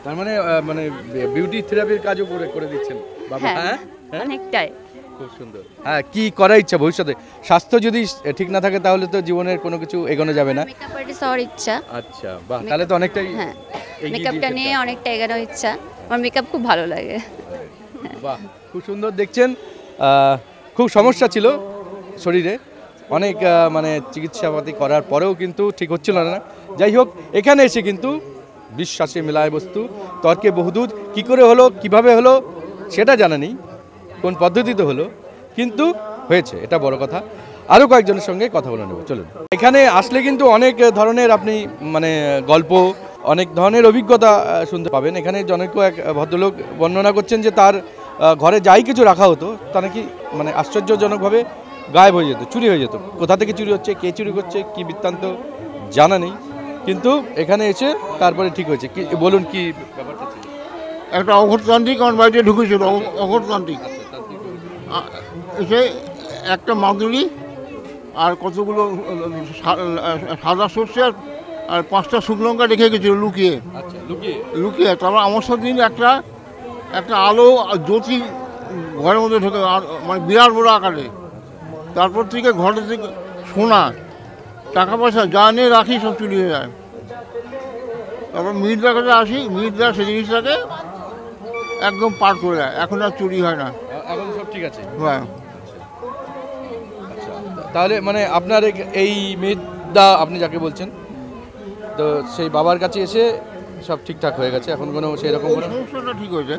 তার মানে মানে বিউটি থেরাপির কাজও করে দিচ্ছেন বাবা? হ্যাঁ, অনেকটাই। খুব সুন্দর। হ্যাঁ, কি করার ইচ্ছা ভবিষ্যতে? স্বাস্থ্য যদি ঠিক না থাকে তাহলে তো জীবনের কোনো কিছু এগোনো যাবে না। মেকআপ আর্টিস্ট হওয়ার ইচ্ছা। আচ্ছা, বাহ, তাহলে তো অনেকটাই। হ্যাঁ, মেকআপটা নিয়ে অনেকটা এগোনোর ইচ্ছা, আমার মেকআপ খুব ভালো লাগে। বাহ, খুব সুন্দর দেখছেন। খুব সমস্যা ছিল শরীরে, অনেক মানে চিকিৎসাপাতি করার পরেও কিন্তু ঠিক হচ্ছিল না। যাই হোক, এখানে এসে কিন্তু বিশ্বাসে মেলায় বস্তু, তর্কে বহুদূর, কী করে হলো, কিভাবে হলো সেটা জানা নেই, কোন পদ্ধতিতে হলো, কিন্তু হয়েছে, এটা বড় কথা। আরও কয়েকজনের সঙ্গে কথা বলে নেব, চলুন। এখানে আসলে কিন্তু অনেক ধরনের আপনি মানে গল্প, অনেক ধরনের অভিজ্ঞতা শুনতে পাবেন। এখানে জনৈক এক ভদ্রলোক বর্ণনা করছেন যে তার ঘরে যাই কিছু রাখা হতো তা নাকি মানে আশ্চর্যজনকভাবে গায়েব হয়ে যেত, চুরি হয়ে যেত। কোথা থেকে চুরি হচ্ছে, কে চুরি করছে, কি বৃত্তান্ত জানা নেই, কিন্তু এখানে এসে তারপরে ঠিক হয়েছে। কি বলুন, কি ব্যাপারটা ছিল? একটা অঘটতান্ত্রিক আমার বাড়িতে ঢুকেছিল, অঘটতান্ত্রিক এসে একটা মাদুরি আর কতগুলো সাদা সর্ষে আর 5টা শুকনো লঙ্কা রেখে গেছিল লুকিয়ে। লুকিয়ে তারপর আমার সাথে একটা আলো জ্যোতি ঘরের মধ্যে ঢুকে, মানে বিরাট বড় আকারে। তারপর থেকে ঘরের থেকে সোনা, টাকা পয়সা যা নিয়ে রাখি সব চুরি হয়ে যায়। তারপর মিহিরদার কাছে আসি, মিহিরদা সেই জিনিসটাকে একদম পার করে দেয়, এখন আর চুরি হয় না, এখন সব ঠিক আছে। হ্যাঁ। তাহলে মানে আপনার এই মেয়েদা আপনি যাকে বলছেন, তো সেই বাবার কাছে এসে সব ঠিকঠাক হয়ে গেছে, এখন কোনো সেই রকম কোনো সমস্যাটা ঠিক হয়েছে।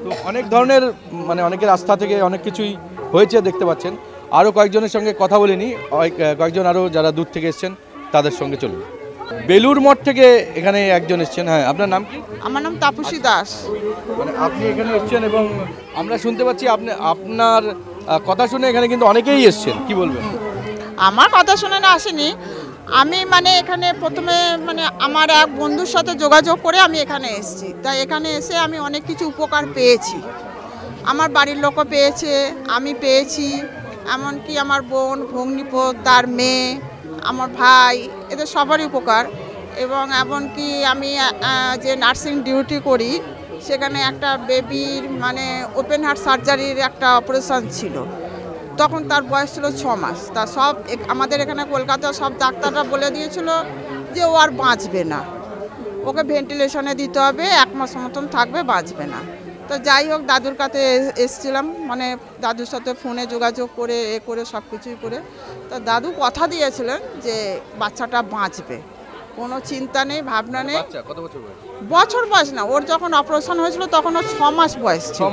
তো অনেক ধরনের মানে অনেকের আস্থা থেকে অনেক কিছুই হয়েছে দেখতে পাচ্ছেন। আরও কয়েকজনের সঙ্গে কথা বলিনি, কয়েকজন আরও যারা দূর থেকে এসছেন তাদের সঙ্গে চলুন। বেলুর মঠ থেকে এখানে একজন এসছেন। হ্যাঁ, আপনার নাম কি? আমার নাম তাপসী দাস। মানে আপনি এখানে এসছেন এবং আমরা শুনতে পাচ্ছি আপনার কথা শুনে এখানে কিন্তু অনেকেই এসছেন, কি বলবেন? আমার কথা শুনে না আসেনি, আমি মানে এখানে প্রথমে মানে আমার এক বন্ধুর সাথে যোগাযোগ করে আমি এখানে এসেছি। তাই এখানে এসে আমি অনেক কিছু উপকার পেয়েছি, আমার বাড়ির লোকও পেয়েছে, আমি পেয়েছি, এমনকি আমার বোন, ভগ্নিপোত, তার মেয়ে, আমার ভাই, এদের সবারই উপকার। এবং এমনকি আমি যে নার্সিং ডিউটি করি সেখানে একটা বেবির মানে ওপেন হার্ট সার্জারির একটা অপারেশন ছিল, তখন তার বয়স ছিল 6 মাস। তা সব আমাদের এখানে কলকাতার সব ডাক্তাররা বলে দিয়েছিল যে ও আর বাঁচবে না, ওকে ভেন্টিলেশনে দিতে হবে, 1 মাস মতন থাকবে, বাঁচবে না। তো যাই হোক, দাদুর কাছে এসেছিলাম, মানে দাদুর সাথে ফোনে যোগাযোগ করে করে সব কিছুই করে। তা দাদু কথা দিয়েছিলেন যে বাচ্চাটা বাঁচবে, কোনো চিন্তা নেই, ভাবনা নেই। বছর বয়স না, ওর যখন অপারেশন হয়েছিল তখন ওর 6 মাস বয়স ছিল।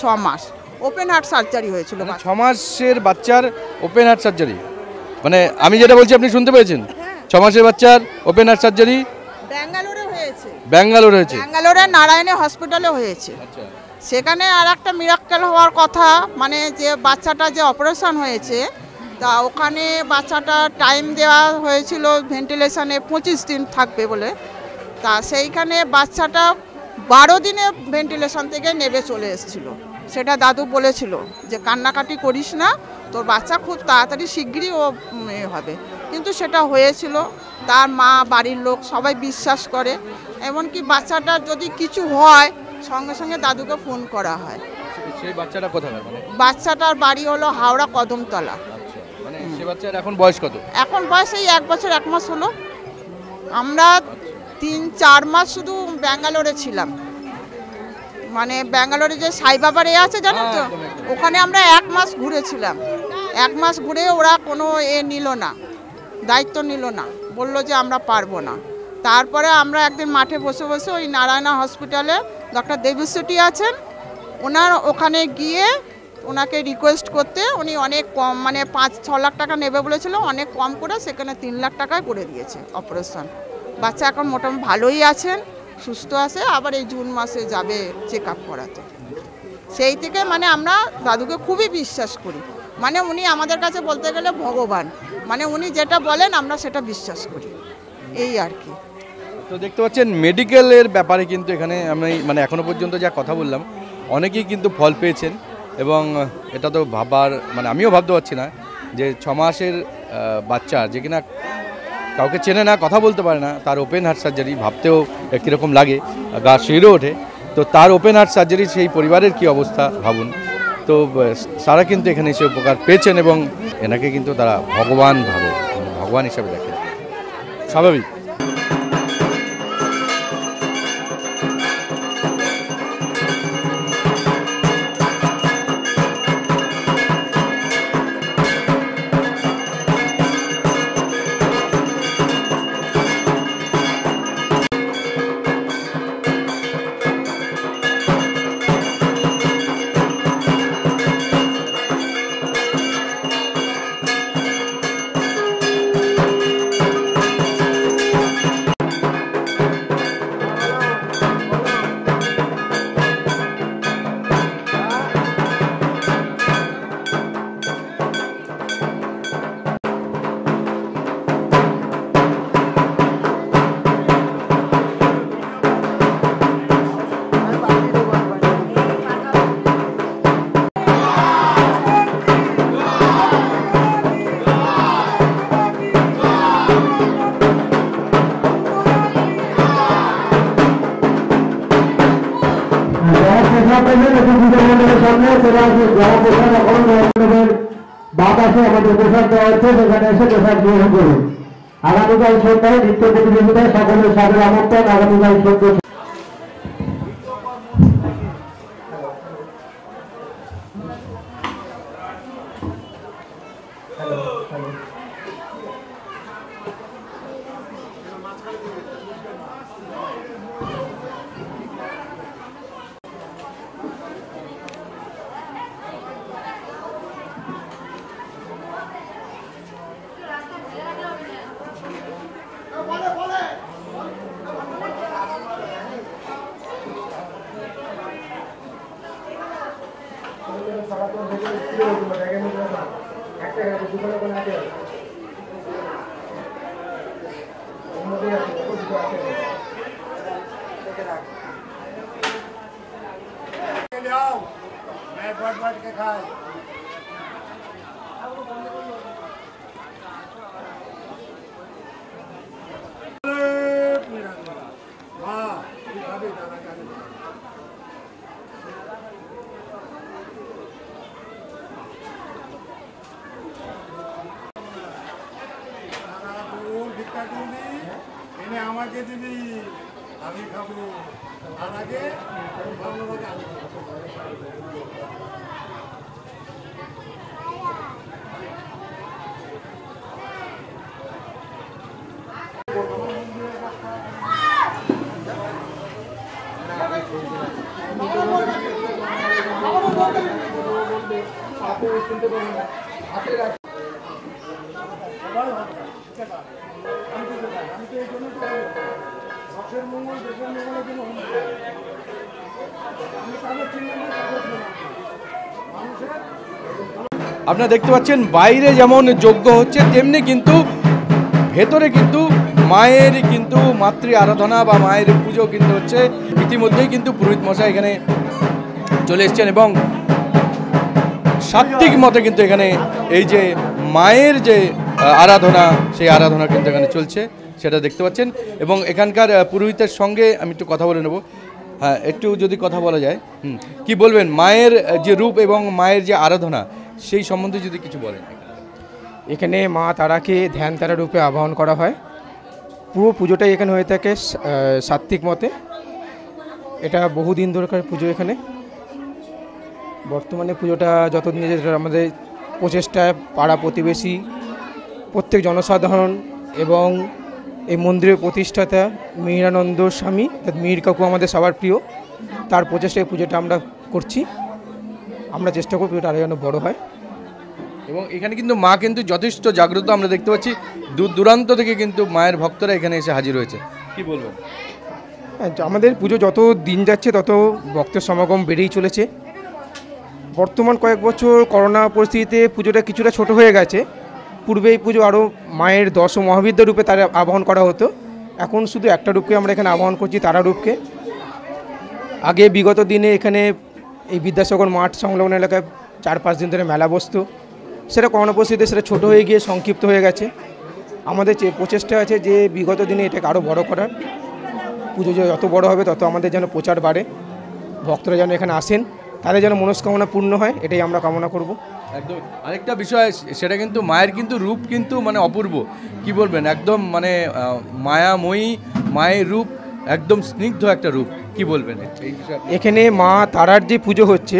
6 মাস ওপেন হার্ট সার্জারি হয়েছিল। 6 মাসের বাচ্চার ওপেন হার্ট সার্জারি, মানে আমি যেটা বলছি আপনি শুনতে পেয়েছেন? 6 মাসের বাচ্চার ওপেন হার্ট সার্জারি ব্যাঙ্গালোরে হয়েছে। ব্যাঙ্গালোরে নারায়ণী হসপিটালে হয়েছে। সেখানে আর একটা মিরাক্কেল হওয়ার কথা, মানে যে বাচ্চাটা যে অপারেশন হয়েছে, তা ওখানে বাচ্চাটা টাইম দেওয়া হয়েছিল ভেন্টিলেশনে 25 দিন থাকবে বলে। তা সেইখানে বাচ্চাটা 12 দিনে ভেন্টিলেশন থেকে নেবে চলে এসেছিল। সেটা দাদু বলেছিল যে কান্নাকাটি করিস না, তোর বাচ্চা খুব তাড়াতাড়ি শিগগিরই ও হবে, কিন্তু সেটা হয়েছিল। তার মা, বাড়ির লোক সবাই বিশ্বাস করে, এমনকি বাচ্চাটার যদি কিছু হয় সঙ্গে সঙ্গে দাদুকে ফোন করা হয়। সেই বাচ্চাটা কোথায়? বাচ্চাটার বাড়ি হলো হাওড়া কদমতলা। মানে সেই বাচ্চার এখন বয়স কত? এখন বয়স এই 1 বছর 1 মাস হলো। আমরা 3-4 মাস শুধু ব্যাঙ্গালোরে ছিলাম, মানে ব্যাঙ্গালোরে যে সাই বাবার আছে জানেন তো, ওখানে আমরা 1 মাস ঘুরেছিলাম। 1 মাস ঘুরে ওরা কোনো নিল না, দায়িত্ব নিল না, বলল যে আমরা পারবো না। তারপরে আমরা একদিন মাঠে বসে বসে ওই নারায়ণা হসপিটালে ডক্টর দেবশ্রী আছেন, ওনার ওখানে গিয়ে ওনাকে রিকোয়েস্ট করতে উনি অনেক কম, মানে 5-6 লাখ টাকা নেবে বলেছিল, অনেক কম করে সেখানে 3 লাখ টাকায় করে দিয়েছে অপারেশন। বাচ্চা এখন মোটামুটি ভালোই আছেন, সুস্থ আছে, আবার এই জুন মাসে যাবে চেক আপ করাতে। সেই থেকে মানে আমরা দাদুকে খুবই বিশ্বাস করি, মানে উনি আমাদের কাছে বলতে গেলে ভগবান, মানে উনি যেটা বলেন আমরা সেটা বিশ্বাস করি, এই আর কি। তো দেখতে পাচ্ছেন মেডিকেলের ব্যাপারে কিন্তু এখানে আমি মানে এখনও পর্যন্ত যা কথা বললাম অনেকেই কিন্তু ফল পেয়েছেন, এবং এটা তো ভাবার মানে আমিও ভাবতে পারছি না যে 6 মাসের বাচ্চা যে কিনা কাউকে চেনে না, কথা বলতে পারে না, তার ওপেন হার্ট সার্জারি ভাবতেও কীরকম লাগে, গা শিউরে ওঠে। তো তার ওপেন হার্ট সার্জারি সেই পরিবারের কি অবস্থা ভাবুন। তো তারা কিন্তু এখানে এসে উপকার পেয়েছেন এবং এনাকে কিন্তু তারা ভগবান ভাবে, ভগবান হিসাবে দেখেন, স্বাভাবিক। পেলেন একটি পূজা মণ্ডপের সামনে, সেটা হচ্ছে জনপ্রসাদ। এখন মণ্ডপের বাতাসে আমাদের প্রসাদ দেওয়া হচ্ছে, সেখানে এসে প্রসাদ গ্রহণ করুন। আগামীকাল সন্ধ্যায় নৃত্য প্রতিযোগিতায় সকলের সাদর আমন্ত্রণ। আগামীকাল সন্ধ্যা আমাকে দিবি, আমি খাবো। আর আগে আপনারা দেখতে পাচ্ছেন বাইরে যেমন যজ্ঞ হচ্ছে, তেমনি কিন্তু ভেতরে কিন্তু মায়ের কিন্তু মাতৃ আরাধনা বা মায়ের পুজো কিন্তু হচ্ছে। ইতিমধ্যেই কিন্তু পুরোহিত মশাই এখানে চলে এসছেন এবং সাত্ত্বিক মতে কিন্তু এখানে এই যে মায়ের যে আরাধনা, সেই আরাধনা কিন্তু এখানে চলছে, সেটা দেখতে পাচ্ছেন। এবং এখানকার পুরোহিতের সঙ্গে আমি একটু কথা বলে নেব। হ্যাঁ, একটু যদি কথা বলা যায়, কি বলবেন মায়ের যে রূপ এবং মায়ের যে আরাধনা, সেই সম্বন্ধে যদি কিছু বলেন। এখানে মা তারাকে ধ্যান তারা রূপে আবাহন করা হয়। পুরো পুজোটাই এখানে হয়ে থাকে সাত্ত্বিক মতে। এটা বহুদিন ধরেকার পুজো। এখানে বর্তমানে পুজোটা যতদিন আমাদের প্রচেষ্টায় পাড়া প্রতিবেশী, প্রত্যেক জনসাধারণ এবং এই মন্দিরের প্রতিষ্ঠাতা মিহিরানন্দ স্বামী, মিহির কাকু আমাদের সবার প্রিয়, তার প্রচেষ্টায় পুজোটা আমরা করছি। আমরা চেষ্টা করি পুজোটা আরও যেন বড়ো হয়। এবং এখানে কিন্তু মা কিন্তু যথেষ্ট জাগ্রত আমরা দেখতে পাচ্ছি। দূর দূরান্ত থেকে কিন্তু মায়ের ভক্তরা এখানে এসে হাজির হয়েছে। কি বলবেন? আমাদের পুজো যত দিন যাচ্ছে তত ভক্তের সমাগম বেড়েই চলেছে। বর্তমান কয়েক বছর করোনা পরিস্থিতিতে পুজোটা কিছুটা ছোট হয়ে গেছে। পূর্বে এই পুজো আরও মায়ের 10 মহাবিদ্যা রূপে তারা আবাহন করা হতো। এখন শুধু একটা রূপকে আমরা এখানে আবাহন করছি, তারা রূপকে। আগে বিগত দিনে এখানে এই বিদ্যাসাগর মাঠ সংলগ্ন এলাকায় 4-5 দিন ধরে মেলা বসতো। সেটা করোনা পরিস্থিতিতে সেটা ছোটো হয়ে গিয়ে সংক্ষিপ্ত হয়ে গেছে। আমাদের যে প্রচেষ্টা আছে যে বিগত দিনে এটাকে আরও বড় করার। পুজো যত বড় হবে তত আমাদের যেন প্রচার বাড়ে, ভক্তরা যেন এখানে আসেন, তাদের যেন মনস্কামনা পূর্ণ হয়, এটাই আমরা কামনা করব। একদম। আরেকটা বিষয়, সেটা কিন্তু মায়ের কিন্তু রূপ কিন্তু মানে অপূর্ব। কি বলবেন, একদম মানে মায়াময়ী মায়ের রূপ, একদম স্নিগ্ধ একটা রূপ। কি বলবেন এই বিষয়ে? এখানে মা তারার যে পুজো হচ্ছে,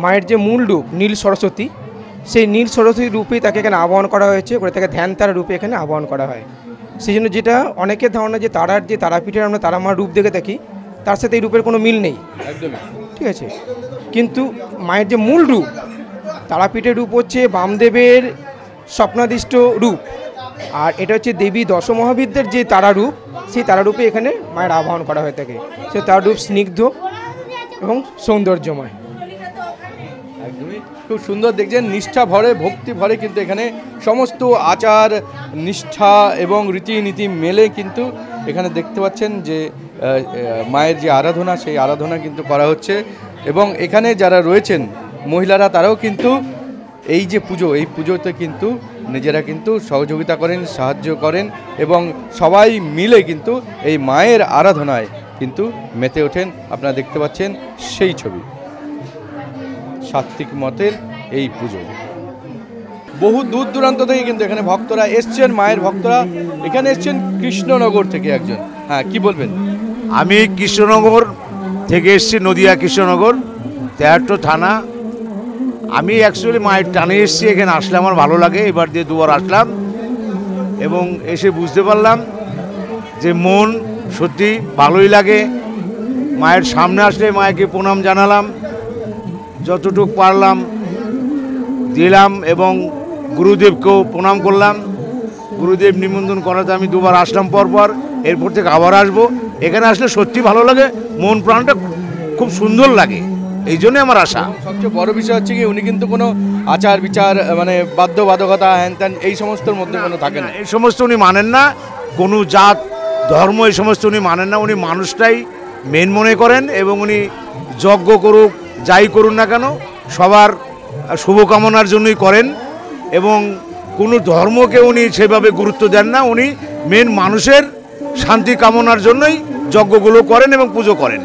মায়ের যে মূল রূপ নীল সরস্বতী, সেই নীল সরস্বতী রূপেই তাকে এখানে আবাহন করা হয়েছে, করে তাকে ধ্যান তারা রূপে এখানে আবাহন করা হয়। সেই জন্য যেটা অনেকের ধারণা যে তারার যে তারাপীঠের আমরা তারা মার রূপ দেখে থাকি, তার সাথে এই রূপের কোনো মিল নেই। একদমই ঠিক আছে। কিন্তু মায়ের যে মূল রূপ, তারাপীঠের রূপ হচ্ছে বামদেবের স্বপ্নাদিষ্ট রূপ, আর এটা হচ্ছে দেবী 10 মহাবিদ্যার যে তারা রূপ, সেই তারা রূপে এখানে মায়ের আবাহন করা হয়ে থাকে। সে তার রূপ স্নিগ্ধ এবং সৌন্দর্যময়। একদমই খুব সুন্দর দেখছেন, নিষ্ঠা ভরে ভক্তি ভরে কিন্তু এখানে সমস্ত আচার নিষ্ঠা এবং রীতিনীতি মেলে কিন্তু এখানে দেখতে পাচ্ছেন যে মায়ের যে আরাধনা, সেই আরাধনা কিন্তু করা হচ্ছে। এবং এখানে যারা রয়েছেন মহিলারা, তারাও কিন্তু এই যে পুজো, এই পুজোতে কিন্তু নিজেরা কিন্তু সহযোগিতা করেন, সাহায্য করেন এবং সবাই মিলে কিন্তু এই মায়ের আরাধনায় কিন্তু মেতে ওঠেন। আপনারা দেখতে পাচ্ছেন সেই ছবি। সাত্ত্বিক মতের এই পুজো। বহু দূর দূরান্ত থেকে কিন্তু এখানে ভক্তরা এসছেন, মায়ের ভক্তরা এখানে এসছেন কৃষ্ণনগর থেকে একজন। হ্যাঁ, কি বলবেন? আমি কৃষ্ণনগর থেকে এসেছি, নদিয়া কৃষ্ণনগর 73 থানা। আমি অ্যাকচুয়ালি মায়ের টানে এসেছি, এখানে আসলে আমার ভালো লাগে। এবার দিয়ে দুবার আসলাম এবং এসে বুঝতে পারলাম যে মন সত্যি ভালোই লাগে। মায়ের সামনে আসলে মায়েকে প্রণাম জানালাম, যতটুকু পারলাম দিলাম এবং গুরুদেবকেও প্রণাম করলাম। গুরুদেব নিমন্ত্রণ করাতে আমি দুবার আসলাম পরপর, এরপর থেকে আবার আসবো। এখানে আসলে সত্যি ভালো লাগে, মন প্রাণটা খুব সুন্দর লাগে, এই জন্যই আমার আশা। সবচেয়ে বড় বিষয় হচ্ছে কি উনি কিন্তু কোনো আচার বিচার মানে বাধ্যবাধকতা হ্যান ত্যান এই সমস্তর মধ্যে কোনো থাকে না, এই সমস্ত উনি মানেন না। কোনো জাত ধর্ম এই সমস্ত উনি মানেন না। উনি মানুষটাই মেন মনে করেন এবং উনি যজ্ঞ করুক যাই করুন না কেন সবার শুভকামনার জন্যই করেন এবং কোনো ধর্মকে উনি সেভাবে গুরুত্ব দেন না। উনি মেন মানুষের শান্তি কামনার জন্যই যজ্ঞগুলো করেন এবং পুজো করেন।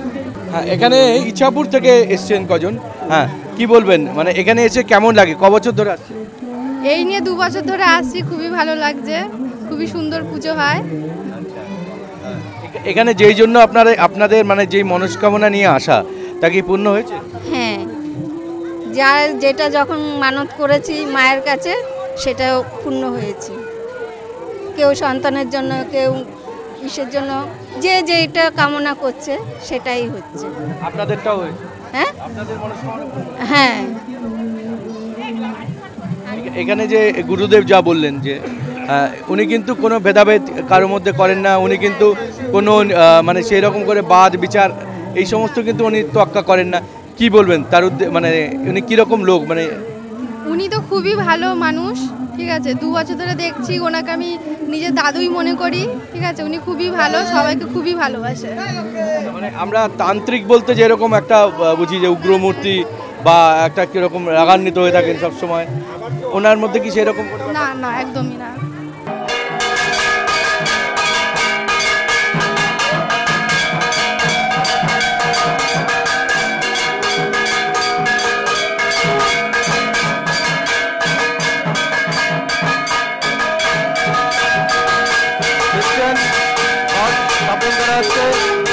হ্যাঁ, এখানে ইছাপুর থেকে এসছেন কজন? হ্যাঁ, কি বলবেন, মানে এখানে এসে কেমন লাগে? ক বছর ধরে আসছে? এই নিয়ে 2 বছর ধরে আসছি, খুবই ভালো লাগছে, খুবই সুন্দর পুজো হয়। এখানে যেই জন্য আপনাদের মানে যেই মনস্কামনা নিয়ে আসা তা কি পূর্ণ হয়েছে? হ্যাঁ, যেটা যখন মানত করেছি মায়ের কাছে সেটাও পূর্ণ হয়েছে। কেউ সন্তানের জন্য, কেউ ইসের জন্য, যে যেটা কামনা করছে সেটাই হচ্ছে। আপনাদেরটাও হয়েছে? হ্যাঁ, আপনাদের মনস্কামনা? হ্যাঁ। এখানে যে গুরুদেব যা বললেন যে উনি কিন্তু কোনো ভেদাভেদ কারোর মধ্যে করেন না, উনি কিন্তু কোনো মানে সেই রকম করে বাদ বিচার এই সমস্ত কিন্তু উনি তোয়াক্কা করেন না। কি বলবেন তার মানে উনি কীরকম লোক? মানে উনি তো খুবই ভালো মানুষ, ঠিক আছে। 2 বছর ধরে দেখছি ওনাকে, আমি নিজের দাদুই মনে করি, ঠিক আছে। উনি খুবই ভালো, সবাইকে খুবই ভালোবাসে। মানে আমরা তান্ত্রিক বলতে যেরকম একটা বুঝি যে উগ্রমূর্তি বা একটা কীরকম রাগান্বিত হয়ে থাকেন সবসময়, ওনার মধ্যে কি সেরকম? না না, একদমই না।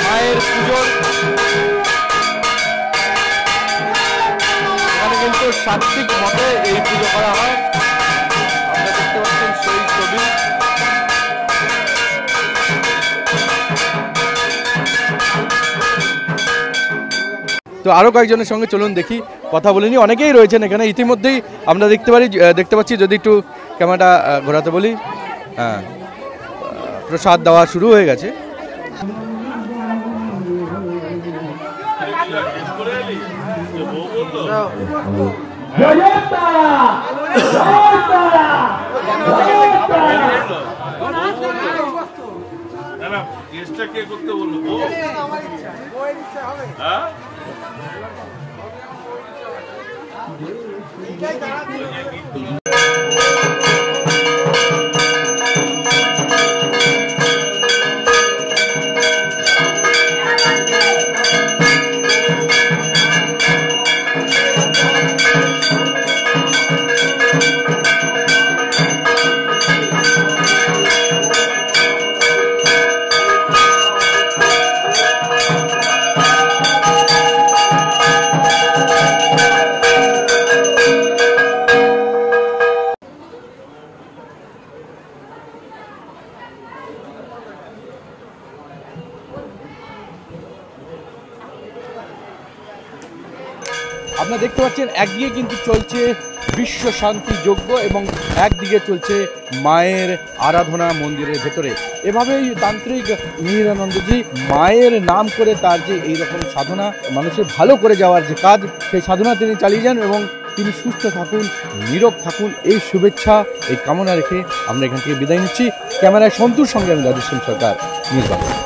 মায়ের পুজোর এখানে কিন্তু সাত্ত্বিক মতে এই পুজো করা হয়। আপনারা দেখতে পাচ্ছেন সেই ছবি। তো আরও কয়েকজনের সঙ্গে চলুন দেখি, কথা বলে নি। অনেকেই রয়েছেন এখানে ইতিমধ্যেই আমরা দেখতে পাচ্ছি। যদি একটু ক্যামেরাটা ঘোরাতে বলি। হ্যাঁ, প্রসাদ দেওয়া শুরু হয়ে গেছে। আপনারা দেখতে পাচ্ছেন একদিকে কিন্তু চলছে বিশ্ব শান্তি যজ্ঞ এবং একদিকে চলছে মায়ের আরাধনা মন্দিরের ভেতরে। এভাবেই তান্ত্রিক মিহিরানন্দজি মায়ের নাম করে তার যে এইরকম সাধনা, মানুষের ভালো করে যাওয়ার যে কাজ, সেই সাধনা তিনি চালিয়ে যান এবং তিনি সুস্থ থাকুন, নীরব থাকুন, এই শুভেচ্ছা, এই কামনা রেখে আমরা এখান থেকে বিদায় নিচ্ছি। ক্যামেরায় সন্তুর সঙ্গে আমি রাজেশ সরকার, নিউজ বাংলা।